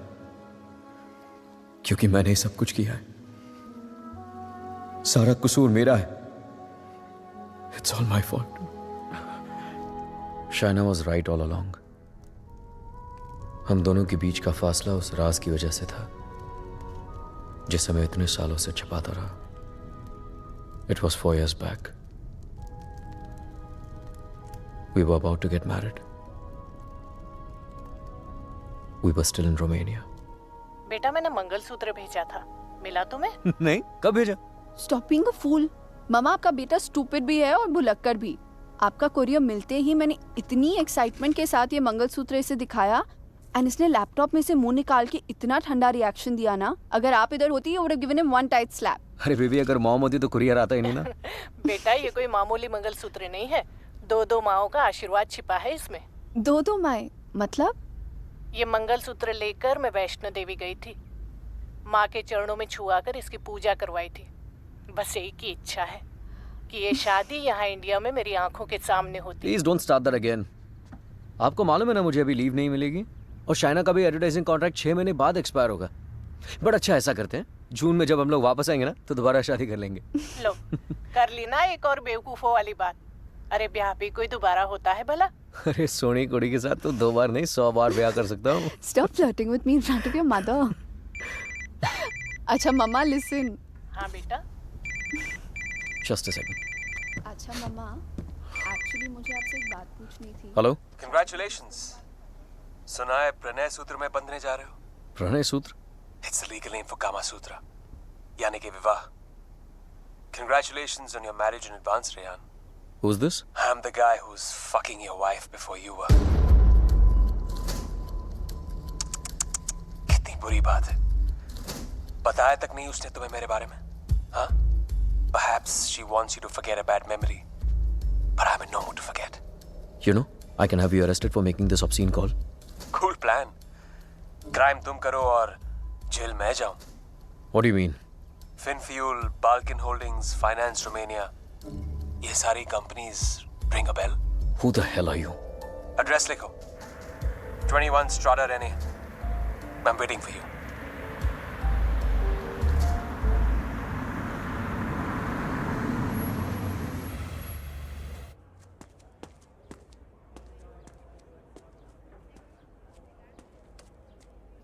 क्योंकि मैंने ही सब कुछ किया है। सारा कसूर मेरा है। It's all my fault. Shaina was right all along. हम दोनों के बीच का फासला उस राज की वजह से था जिसे मैं इतने सालों से छिपाता रहा। It was 4 years back. We were about to get married. We were still in Romania. बेटा मैंने मंगलसूत्र भेजा था, मिला तुम्हें? नहीं, कब भेजा? Stop being a fool. मामा आपका बेटा स्टूपिड भी है और भुलक्कड़ भी। आपका कोरियर मिलते ही मैंने इतनी एक्साइटमेंट के साथ ये मंगलसूत्र इसे दिखाया एंड इसने लैपटॉप में से मुंह निकाल के इतना ठंडा रिएक्शन दिया ना, अगर आप इधर होती you would have given him one tight slap. अरे बेबी, अगर मॉम होती तो कुरियर आता ही नहीं ना। बेटा ये कोई मामूली मंगलसूत्र नहीं है, 2 माओं का आशीर्वाद छिपा है इसमें। 2 माएं मतलब? ये मंगलसूत्र लेकर मैं वैष्णो देवी गई थी, माँ के चरणों में छुआ कर इसकी पूजा करवाई थी। बस एक ही इच्छा है कि ये शादी यहाँ इंडिया में मेरी आंखों के सामने होती। Please don't start that again. आपको मालूम है ना मुझे अभी लीव नहीं मिलेगी और शाइना का भी एडवर्टाइजिंग कॉन्ट्रैक्ट 6 महीने बाद एक्सपायर होगा। बट अच्छा, ऐसा करते हैं जून में जब हम लोग वापस आएंगे ना तो दोबारा शादी कर लेंगे। लो कर ली ना एक और बेवकूफों वाली बात। अरे ब्याह भी कोई दोबारा होता है भला? अरे सोनी कुड़ी के साथ तो 2 बार नहीं 100 बार ब्याह कर सकता हूँ। Stop flirting with me in front of your mother. अच्छा मम्मा लिसन। हाँ बेटा। Just a second. अच्छा मम्मा, एक्चुअली मुझे आपसे एक बात पूछनी थी। हेलो। Congratulations. सुना है प्रणय सूत्र में बंधने जा रहे हो? प्रणय सूत्र? It's the legal name for Kama Sutra, यानी कि विवाह। Congratulations on your marriage in advance, Rehan. Who's this? I'm the guy who's fucking your wife before you were. कितनी बुरी बात है। बताया तक नहीं उसने तुम्हें मेरे बारे में, हाँ? Perhaps she wants you to forget a bad memory, but I'm in no mood to forget. You know, I can have you arrested for making this obscene call. Cool plan. Crime तुम करो और जेल मैं जाऊं। What do you mean? Finfuel, Balkan Holdings, Finance Romania, ये सारी companies ring a bell? Who the hell are you? Address लिखो। 21 Strada Rene, I'm waiting for you.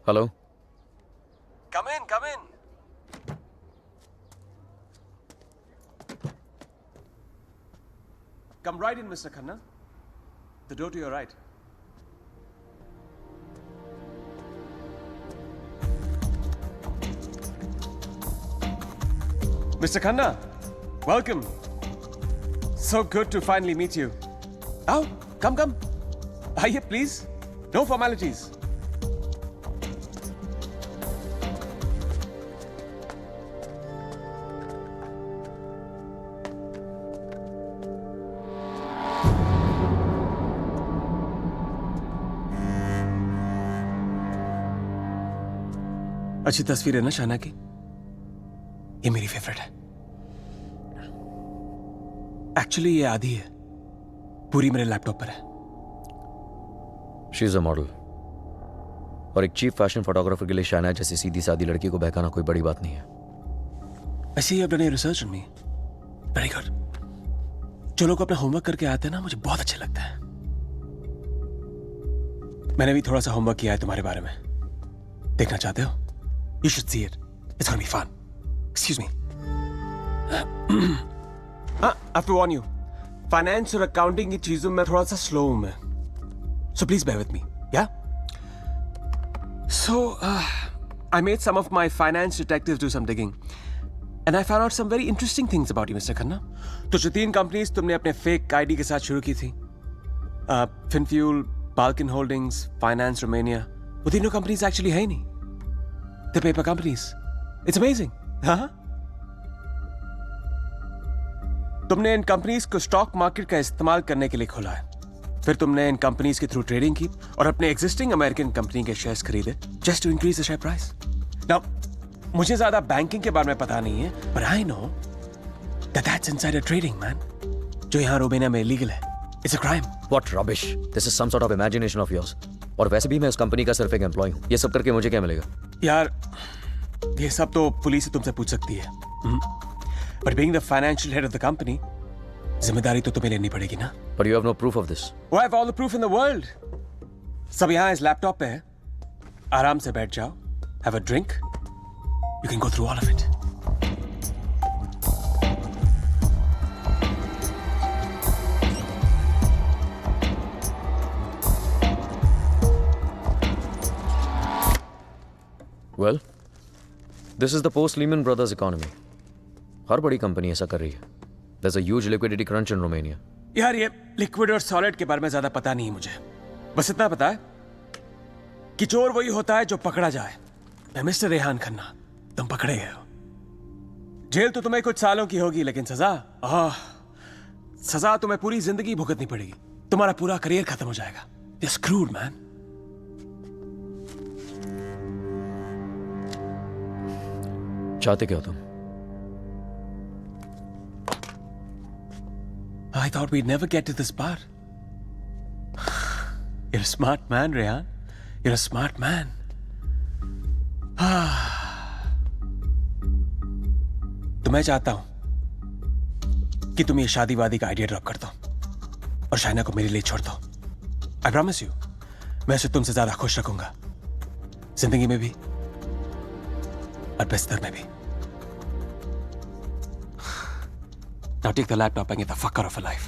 Hello? Come in, come in. Come right in, Mr. Khanna. The door to your right. Mr. Khanna, welcome. So good to finally meet you. Oh, come. Aye, please. No formalities. अच्छी तस्वीर है ना शाना की? ये मेरी फेवरेट है। एक्चुअली ये आधी है, पूरी मेरे लैपटॉप पर है। शी इज अ मॉडल, और एक चीफ फैशन फोटोग्राफर के लिए शाना जैसी सीधी सादी लड़की को बहकाना कोई बड़ी बात नहीं है। I see you've done your research on me. Very good. जो लोग अपना होमवर्क करके आते हैं ना, मुझे बहुत अच्छा लगता है। मैंने भी थोड़ा सा होमवर्क किया है तुम्हारे बारे में। देखना चाहते हो? You should see it. It's gonna be fun. Excuse me. I have to warn you. Finance और accounting की चीजों में थोड़ा सा slow हूं मैं. So please bear with me. Yeah? So, I made some of my finance detectives do some digging. And I found out some very interesting things about you, Mr. Khanna. तो जो 3 कंपनीज तुमने अपने फेक आईडी के साथ शुरू की थी, FinFuel, Balkan Holdings, Finance Romania, वो तीनों कंपनीज एक्चुअली है ही नहीं. The paper companies. It's amazing. हाँ? तुमने इन कंपनीज को स्टॉक मार्केट का इस्तेमाल करने के लिए खोला है। फिर तुमने इन कंपनीज के थ्रू ट्रेडिंग की और अपने एग्जिस्टिंग अमेरिकन कंपनी के शेयर्स खरीदे just to increase the share price. Now मुझे ज्यादा बैंकिंग के बारे में पता नहीं है, but I know that that's insider trading, man. जो यहाँ रोमेनिया में इलीगल है। It's a crime. What rubbish! This is some sort of imagination of yours. और वैसे भी मैं उस कंपनी का सिर्फ एक एम्प्लॉय हूँ। ये सब करके मुझे क्या मिलेगा? यार, ये सब तो पुलिस तुमसे पूछ सकती है। But being the financial head of the company, जिम्मेदारी तो तुम्हें लेनी पड़ेगी ना? But you have no proof of this. Oh, I have all the proof in the world. सब यहाँ इस लैपटॉप पे है। आराम से बैठ जाओ, have a drink. You can go through all of it. Well, this is the post-Lehman Brothers economy. हर बड़ी कंपनी ऐसा कर रही है. There's a huge liquidity crunch in Romania. यार ये लिक्विड और सॉलिड के बारे में ज्यादा पता नहीं है मुझे। बस इतना पता है कि चोर वही होता है जो पकड़ा जाए। मैं मिस्टर रेहान खन्ना, तुम पकड़े गए हो। जेल तो तुम्हें कुछ सालों की होगी, लेकिन सजा तुम्हें पूरी जिंदगी भुगतनी पड़ेगी। तुम्हारा पूरा करियर खत्म हो जाएगा। You're screwed, man. चाहते क्या हो तुम? I thought we'd never get to this part. You're a smart man, Rehan. You're a smart man. तो मैं चाहता हूं कि तुम ये शादी वादी का आइडिया ड्रॉप कर दो और शाइना को मेरे लिए छोड़ दो। I promise you, मैं उसे तुमसे ज्यादा खुश रखूंगा, जिंदगी में भी और बिस्तर में भी। Now take the laptop and get the fuck out of her life.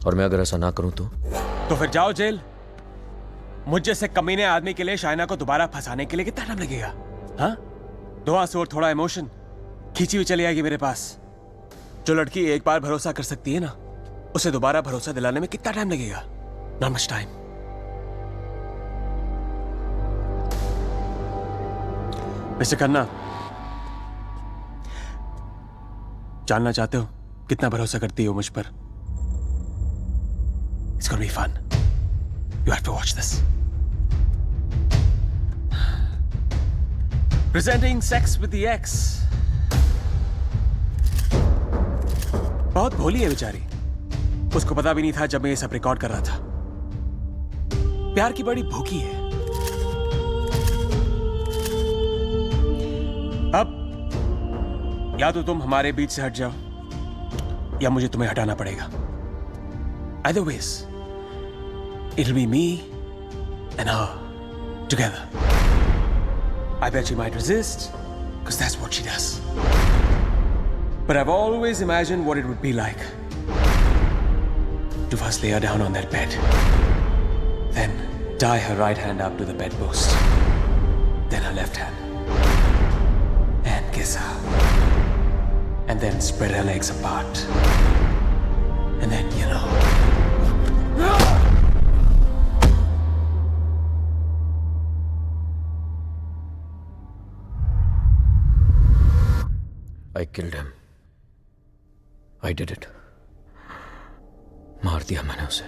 और मैं अगर ऐसा ना करूं तो फिर जाओ जेल। मुझ जैसे कमीने आदमी के लिए शाइना को दोबारा फंसाने के लिए कितना टाइम लगेगा? हाँ? 2 आंसू और थोड़ा इमोशन खींची हुई चली आएगी मेरे पास। जो लड़की एक बार भरोसा कर सकती है ना, उसे दोबारा भरोसा दिलाने में कितना टाइम लगेगा? Not much time. Mister Khanna, जानना चाहते हो कितना भरोसा करती हो मुझ पर? It's gonna be fun. You have to watch this. Presenting Sex with the Ex. बहुत भोली है बेचारी। उसको पता भी नहीं था जब मैं ये सब रिकॉर्ड कर रहा था। प्यार की बड़ी भूखी है। या तो तुम हमारे बीच से हट जाओ या मुझे तुम्हें हटाना पड़ेगा. Either ways, it'll be me and her together. I bet she might resist, because that's what she does. But I've always imagined what it would be like to first lay her down on that bed, then tie her right hand up to the bedpost, then her left hand, and kiss her, and then spread her legs apart, and then, you know. I killed him. I did it. मार दिया मैंने उसे.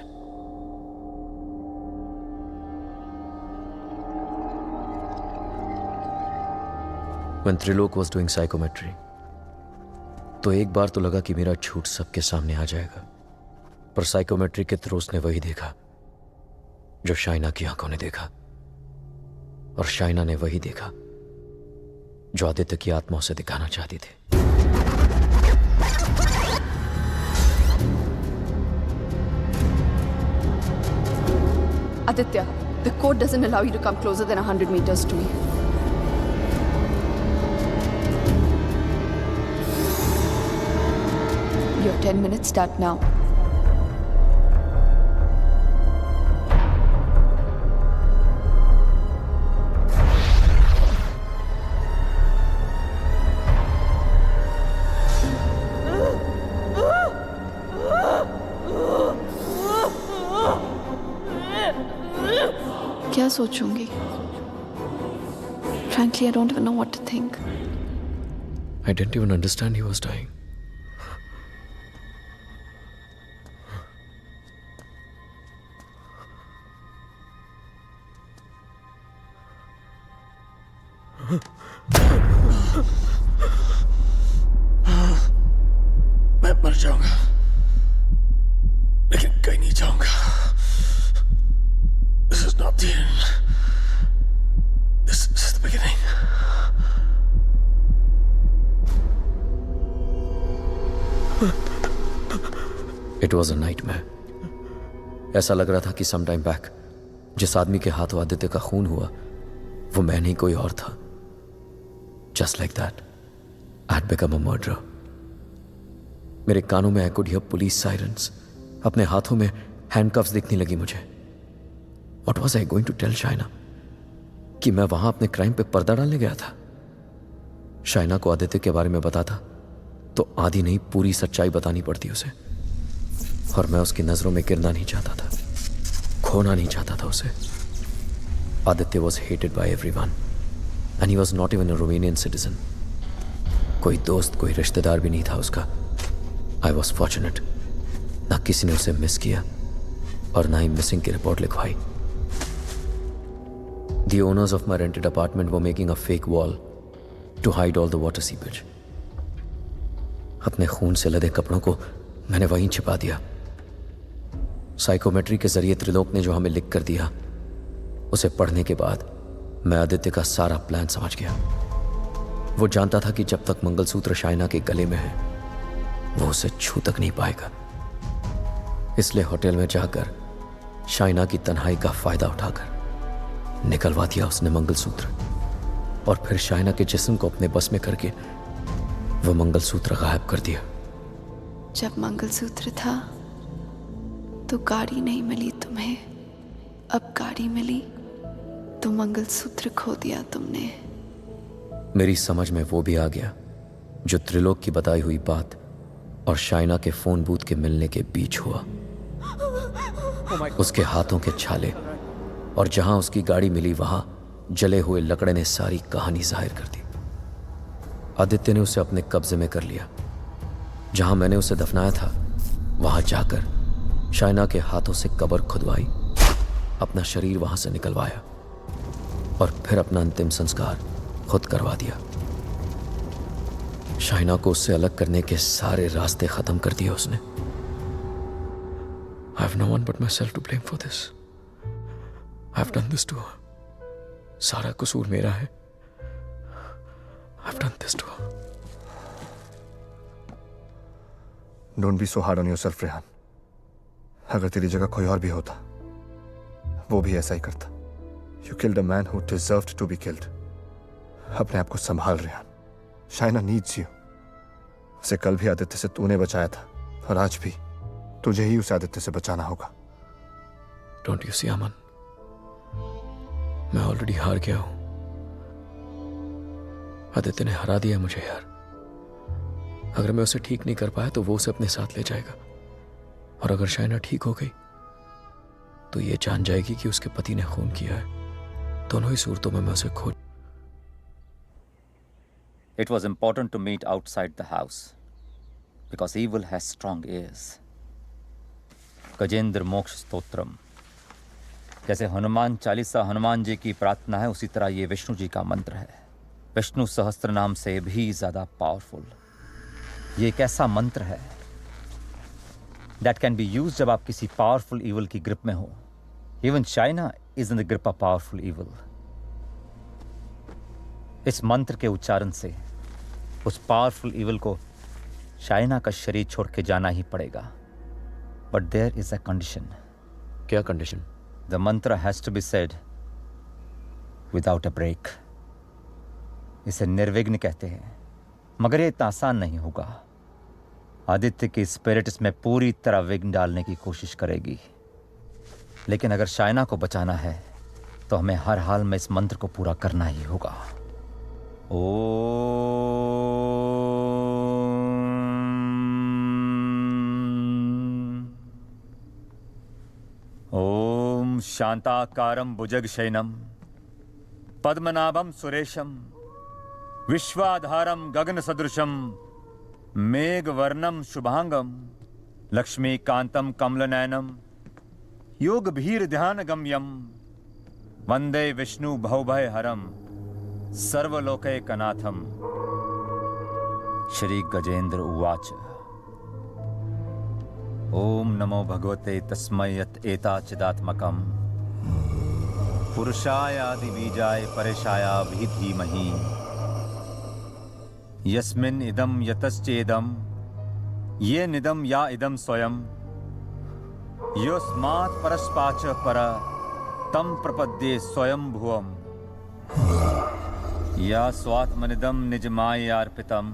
When Trilok was doing psychometry, तो एक बार तो लगा कि मेरा झूठ सबके सामने आ जाएगा, पर साइकोमेट्री के थ्रू उसने वही देखा जो शाइना की आंखों ने देखा, और शाइना ने वही देखा जो आदित्य की आत्मा उसे दिखाना चाहती थी. Aditya, the code doesn't allow you to come closer than 100 meters to me. Your 10 minutes start now. क्या सोचूंगी? Frankly, I don't even know what to think. I didn't even understand he was dying. मैं मर जाऊंगा, लेकिन कहीं नहीं जाऊंगा. This is not the end. This is the beginning. It was a nightmare. ऐसा लग रहा था कि some time back जिस आदमी के हाथों आदित्य का खून हुआ वो मैं नहीं कोई और था. Just like that, I had become a murderer. मेरे कानों में I could hear police sirens. अपने हाथों में handcuffs दिखने लगी मुझे. What was I going to tell Shaina? कि मैं वहां अपने क्राइम पे पर्दा डालने गया था. शाइना को आदित्य के बारे में बताता तो आधी नहीं पूरी सच्चाई बतानी पड़ती उसे, और मैं उसकी नजरों में गिरना नहीं चाहता था, खोना नहीं चाहता था उसे. Aditya was hated by everyone and he was not even a Romanian citizen. कोई दोस्त कोई रिश्तेदार भी नहीं था उसका. I was fortunate. ना किसी ने उसे मिस किया और ना ही मिसिंग की रिपोर्ट लिखवाई. The owners of my rented apartment were making a fake wall to hide all the water seepage. अपने खून से लदे कपड़ों को मैंने वहीं छिपा दिया. साइकोमेट्री के जरिए त्रिलोक ने जो हमें लिख कर दिया उसे पढ़ने के बाद मैं आदित्य का सारा प्लान समझ गया. वो जानता था कि जब तक मंगलसूत्र शाइना के गले में है वो उसे छू तक नहीं पाएगा. इसलिए होटल में जाकर शाइना की तन्हाई का फायदा उठाकर निकलवा दिया उसने मंगलसूत्र, और फिर शाइना के जिस्म को अपने बस में करके वो मंगलसूत्र गायब कर दिया. जब मंगलसूत्र था तो गाड़ी नहीं मिली तुम्हें, अब गाड़ी मिली तो मंगलसूत्र खो दिया तुमने. मेरी समझ में वो भी आ गया जो त्रिलोक की बताई हुई बात और शाइना के फोन बूथ के मिलने के बीच हुआ. उसके हाथों के छाले और जहां उसकी गाड़ी मिली वहां जले हुए लकड़े ने सारी कहानी जाहिर कर दी. आदित्य ने उसे अपने कब्जे में कर लिया. जहां मैंने उसे दफनाया था वहां जाकर शाइना के हाथों से कब्र खुदवाई, अपना शरीर वहां से निकलवाया और फिर अपना अंतिम संस्कार खुद करवा दिया. शाइना को उससे अलग करने के सारे रास्ते खत्म कर दिए उसने. I have no one but myself to blame for this. I have done this to her. सारा कसूर मेरा है. I have done this to her. Don't be so hard on yourself Rehan. अगर तेरी जगह कोई और भी होता वो भी ऐसा ही करता। You killed a man who deserved to be killed. अपने आप को संभाल रेहान। Shaina needs you. उसे कल भी आदित्य से तूने बचाया था और आज भी तुझे ही उसे आदित्य से बचाना होगा। डोंट यू सी अमन, मैं ऑलरेडी हार गया हूं। आदित्य ने हरा दिया मुझे यार। अगर मैं उसे ठीक नहीं कर पाया तो वो उसे अपने साथ ले जाएगा, और अगर शाइना ठीक हो गई तो ये जान जाएगी कि उसके पति ने खून किया है। दोनों ही सूरतों में मैं उसे खो। It was important to meet outside the house because evil has strong ears. Gajendra मोक्ष स्तोत्रम, जैसे हनुमान चालीसा हनुमान जी की प्रार्थना है, उसी तरह ये विष्णु जी का मंत्र है। विष्णु सहस्त्र नाम से भी ज्यादा पावरफुल। ये एक ऐसा मंत्र है that can be used जब आप किसी पावरफुल evil की ग्रिप में हो। Even Shaina is in the grip of powerful evil. इस मंत्र के उच्चारण से उस पावरफुल evil को शाइना का शरीर छोड़ के जाना ही पड़ेगा। But there is a condition. क्या condition? The mantra has to be said without a break. इसे निर्विघ्न कहते हैं, मगर ये इतना आसान नहीं होगा। आदित्य की स्पिरिट इसमें पूरी तरह विघ्न डालने की कोशिश करेगी, लेकिन अगर शाइना को बचाना है तो हमें हर हाल में इस मंत्र को पूरा करना ही होगा। ओम शांताकारं भुजगशयनं पद्मनाभं सुरेशं विश्वाधारं गगनसदृशं मेघवर्णं शुभांगं लक्ष्मीकान्तं कमलनयनं योगभीर्ध्यानगम्यं वंदे विष्णु भवभयहरं सर्वलोकैकनाथं। श्री गजेंद्र उवाच। ओम नमो भगवते तस्मै यत् एताचिदात्मकं पुरुषाय आदिबीजाय परेशाय धीमहि यस्मिन् इदं यतश्चेदं ये निदं या इदं स्वयं योस्मात् परस्पाच पर तं प्रपद्ये स्वयं भुवम् या स्वात्मनिदं निजमायार्पितं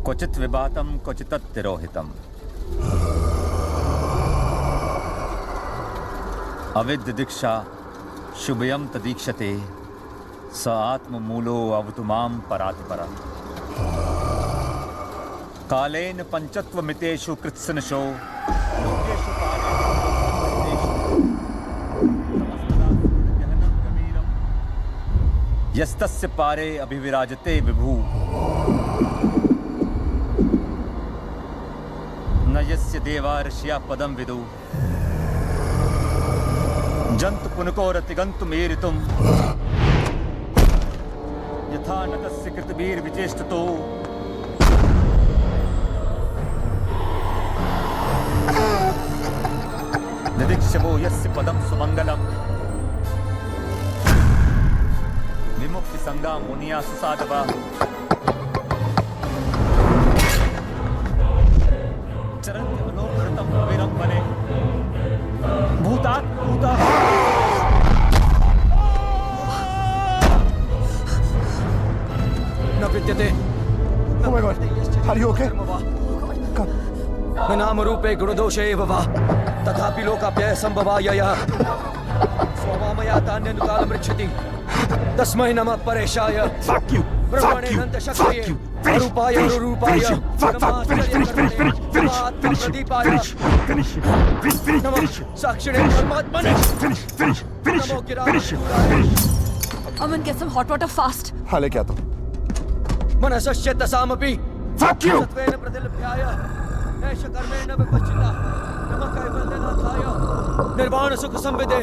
क्वचित् विभातं क्वचित्तिरोहितम् अविद्य दीक्षा शुभयं तदीक्षते स आत्ममूलो अवतु मां परात्परम् कालेन पंचत्वमितेषु कृत्सनशो यस्तस्य पारे अभिविराजते विभु न यस्य देवा ऋषिया पदं विदु जंतु पुनकोरतिगन्तुमेरितुम् यथा नतस्य कृतवीर्विचेष्टतो दिदिक्षवो यस्य पदं सुमंगलम् विमुक्ति संगा मुनिया सुसाधवा चरन्ति मनोकृतं कविरं वने भूतात् भूता न विद्यते। Oh my God, are you okay? न नाम रूपे गुणदोषे एव वा तथापि लोकाप्यय संभवायया स्ववामया तान्यनुकालं रक्षति तस्मै नमः परेशाय ब्रह्मणे नन्द शक्तये अरूपाय अरूपाय नमः साक्षिणे परमात्मने नमो गिराय। Aman, get some hot water fast. हाँ लेके आता हूँ। मनसश्च तसामपि सत्त्वेन प्रतिलभ्याय ऐष कर्मेण विपश्चिता नमः कैवल्यनाथाय निर्वाण सुख संविदे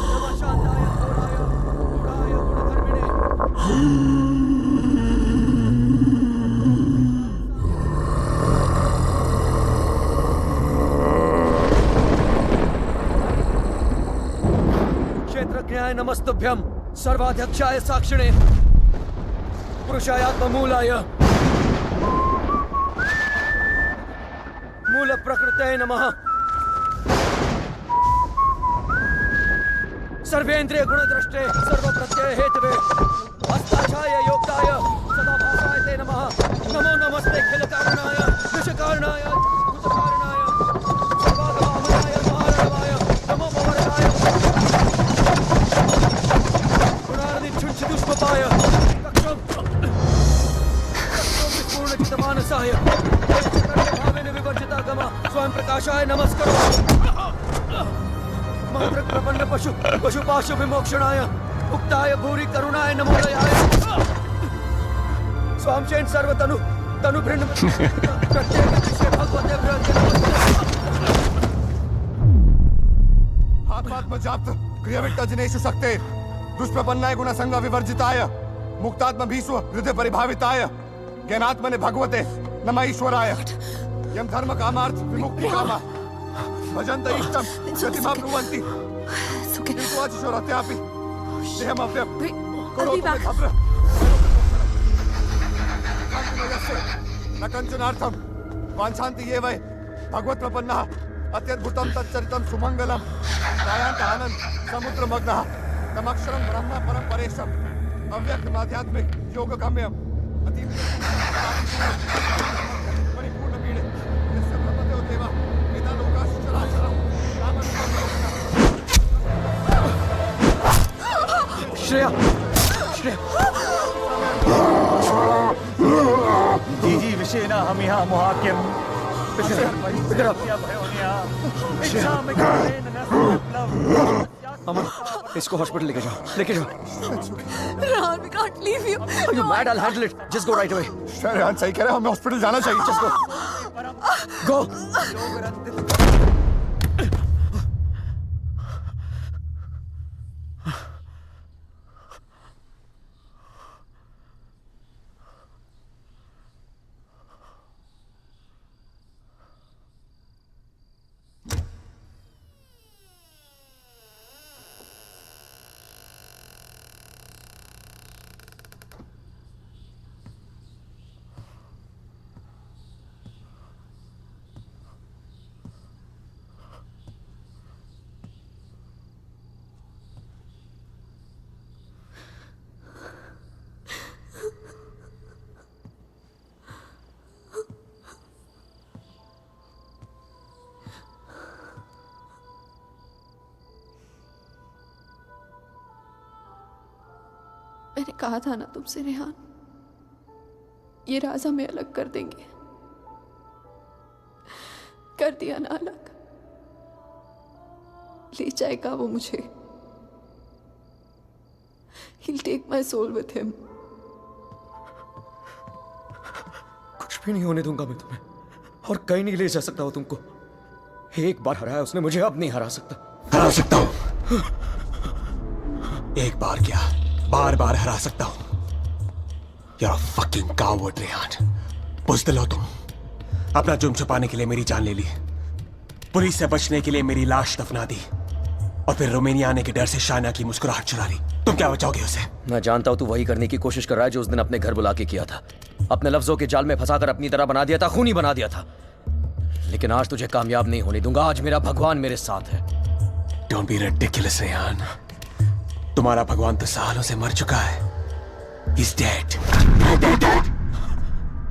नमः शांताय घोराय गुणाय गुणकर्मिणे। क्षेत्रज्ञाय नमस्तुभ्यं सर्वाध्यक्षाय साक्षिणे पुरुषाय आत्ममूलाय मूल प्रकृते नमः सर्वेन्द्रिय गुणद्रष्टे सर्व प्रत्यय हेतवे अस्ताक्षाय योक्ताय सदा भासाय ते नमः नमो नमस्ते खिल कारणाय विष कारणाय भुज कारणाय सर्वागमामनाय महारणवाय नमो भवरगाय गुणार्दि छुंछि दुष्पपाय पूर्णचितमानसाय भावेन विवर्जिता गमा स्वयं प्रकाशाय नमस्कार मंत्र प्रपन्न पशुपाशु विमोक्षणाय उक्ताय भूरि करुणाय नमोदयाय स्वामचेन सर्वतनु तनु भृंड प्रत्येक विषय भगवते आत्मात्मजाप्त क्रियाविट्टजनेषु शक्ते दुष्प्रपन्नाय गुणसंग विवर्जिताय मुक्तात्म भीष्व हृदय परिभाविताय ज्ञानात्मने भगवते नमः ईश्वराय यम धर्म कामार्थ विमुक्ति कामा भजन्त इष्टम गतिमा ब्रुवन्ति किंतुवाचिशोरत्यापि देहमव्यं करोतु मे भद्र न कञ्चनार्थं वाञ्छन्ति ये वै भगवत्प्रपन्नः अत्यद्भुतं तच्चरितं सुमङ्गलं ध्यायान्त आनन्द समुद्रमग्नः तमक्षरं ब्रह्म परं परेशम् अव्यक्तमाध्यात्मिक योगगम्यम् परिपूर्णपीडे यस्य ब्रह्मदेव देवा वेदालोकाश्च चराचरम् श्रेया जी विषेना हम यहाँ मोहाक्यम अमन इसको हॉस्पिटल लेके जाओ Rehan, we can't leave you. Are you mad? I'll handle it. Just go right away. Rehan सही कह रहे हैं, हमें हॉस्पिटल जाना चाहिए. Just go. मैंने कहा था ना तुमसे रेहान, ये राज हमें अलग कर देंगे. कर दिया ना अलग. ले जाएगा वो मुझे. He'll take my soul with him. कुछ भी नहीं होने दूंगा मैं तुम्हें, और कहीं नहीं ले जा सकता हूं तुमको. एक बार हराया उसने मुझे, अब नहीं हरा सकता. हरा सकता हूं. एक बार क्या, बार बार हरा सकता हूं. You're a fucking coward, Rehan. बुज़दिल हो तुम. अपना जुर्म छुपाने के लिए मेरी जान ले ली, पुलिस से बचने के लिए मेरी लाश दफना दी, और फिर रोमानिया आने के डर से शाइना की मुस्कुराहट चुरा ली. तुम क्या बचाओगे उसे? मैं जानता हूं तू वही करने की कोशिश कर रहा है जो उस दिन अपने घर बुला के किया था. अपने लफ्जों के जाल में फंसाकर अपनी तरह बना दिया था, खूनी बना दिया था. लेकिन आज तुझे कामयाब नहीं होने दूंगा. आज मेरा भगवान मेरे साथ है. Don't be ridiculous, Rehan. तुम्हारा भगवान तो सालों से मर चुका है. He's dead.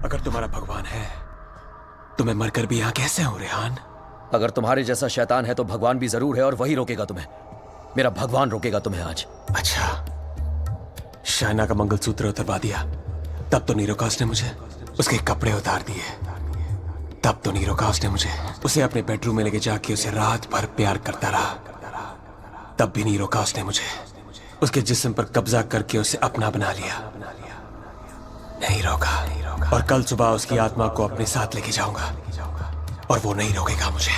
अगर तुम्हारा भगवान है तो मैं मरकर भी यहाँ कैसे हूँ, रेहान? अगर तुम्हारे जैसा शैतान है तो भगवान भी जरूर है, और वही रोकेगा तुम्हें. मेरा भगवान रोकेगा तुम्हें आज. अच्छा, शाइना का मंगलसूत्र उतरवा दिया, तब तो नीरोकास ने मुझे उसके कपड़े उतार दिए. तब तो नीरोकास ने मुझे उसे अपने बेडरूम में लेके जाके उसे रात भर प्यार करता रहा. तब भी नीरोकास ने मुझे उसके जिस्म पर कब्जा करके उसे अपना बना लिया. नहीं रोका, और कल सुबह उसकी आत्मा को अपने साथ लेके जाऊंगा, और वो नहीं रोकेगा मुझे.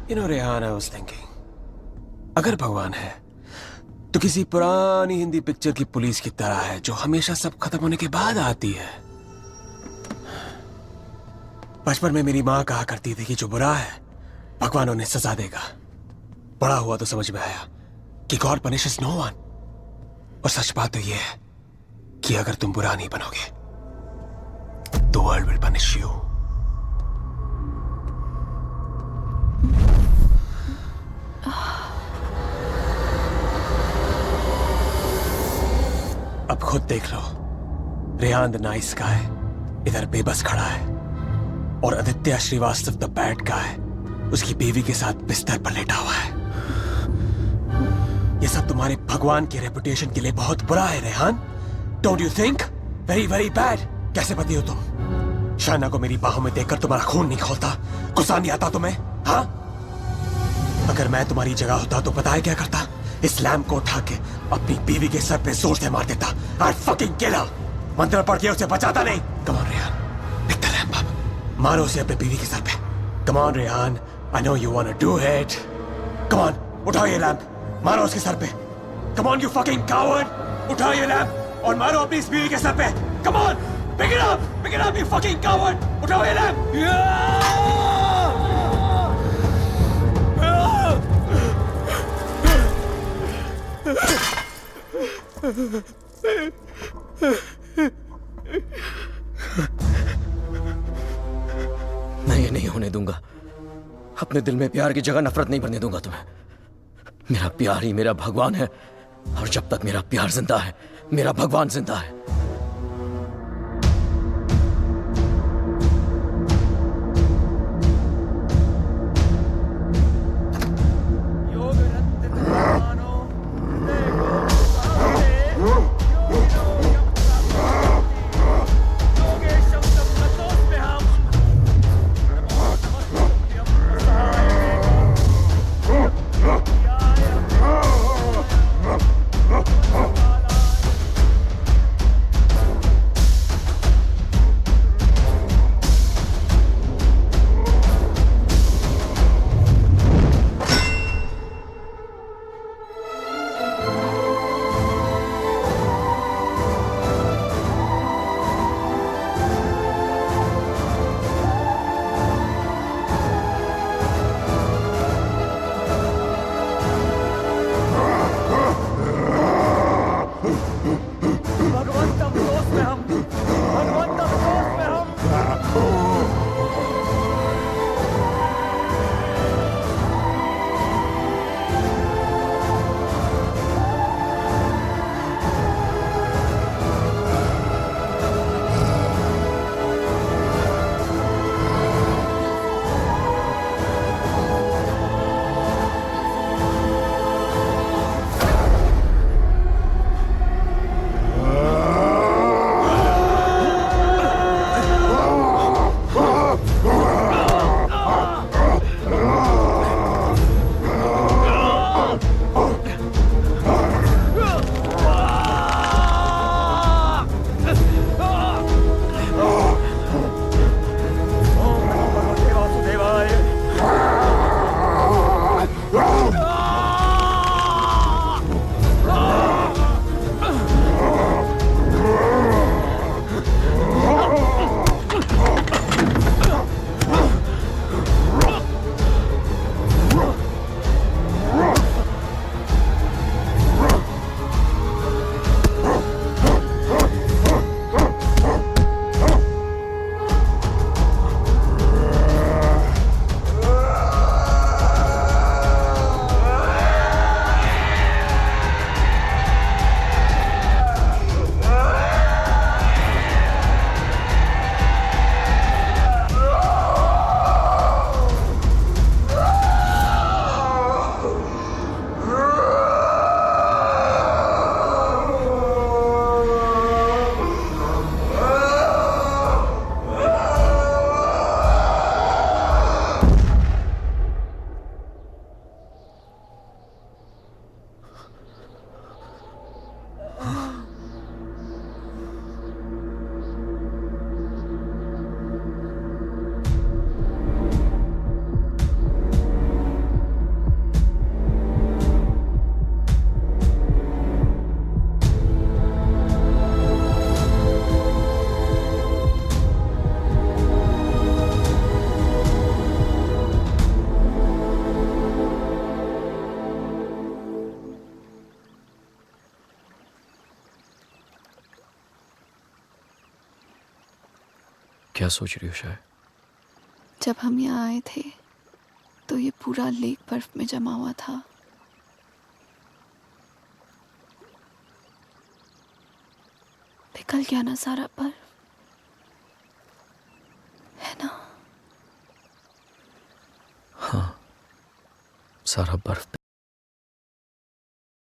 You know, Rehan, I was thinking, अगर भगवान है तो किसी पुरानी हिंदी पिक्चर की पुलिस की तरह है जो हमेशा सब खत्म होने के बाद आती है. बचपन में मेरी माँ कहा करती थी कि जो बुरा है भगवान उन्हें सजा देगा. बड़ा हुआ तो समझ में आया कि गॉड पनिशेस नो वन. और सच बात तो यह है कि अगर तुम बुरा नहीं बनोगे तो वर्ल्ड विल पनिश यू. खुद देख लो। रेहान द नाइस गाय इधर बेबस खड़ा है और Aditya Srivastava the bad guy उसकी बीवी के साथ बिस्तर पर लेटा हुआ है। ये सब तुम्हारे भगवान की रेपुटेशन के लिए बहुत बुरा है Rehan. Don't you think? Very very bad. कैसे पति हो तुम? शाना को मेरी बाहों में देखकर तुम्हारा खून नहीं खोलता? गुस्सा नहीं आता तुम्हें? हाँ, अगर मैं तुम्हारी जगह होता तो पता है क्या करता? इस लैम्प को उठा के अपनी बीवी के सर पे जोर से मार देता। I'd fucking kill her। मंत्र पढ़ के उसे बचाता नहीं। Come on Rehan, pick the lamp up। मारो उसे अपने बीवी के सर पे। Come on Rehan, I know you wanna do it। Come on, उठाओ ये लैम्प, मारो उसके सर पे। Come on you fucking coward। उठाओ ये लैम्प और मारो अपनी इस बीवी के सर पे। Come on, pick it up you fucking coward। उठाओ ये लैम्प। मैं ये नहीं होने दूंगा। अपने दिल में प्यार की जगह नफरत नहीं भरने दूंगा तुम्हें। मेरा प्यार ही मेरा भगवान है और जब तक मेरा प्यार जिंदा है मेरा भगवान जिंदा है। क्या सोच रही हो शायद? जब हम यहाँ आए थे तो ये पूरा लेक बर्फ में जमा हुआ था। पिघल गया ना सारा बर्फ, है ना? हाँ, सारा बर्फ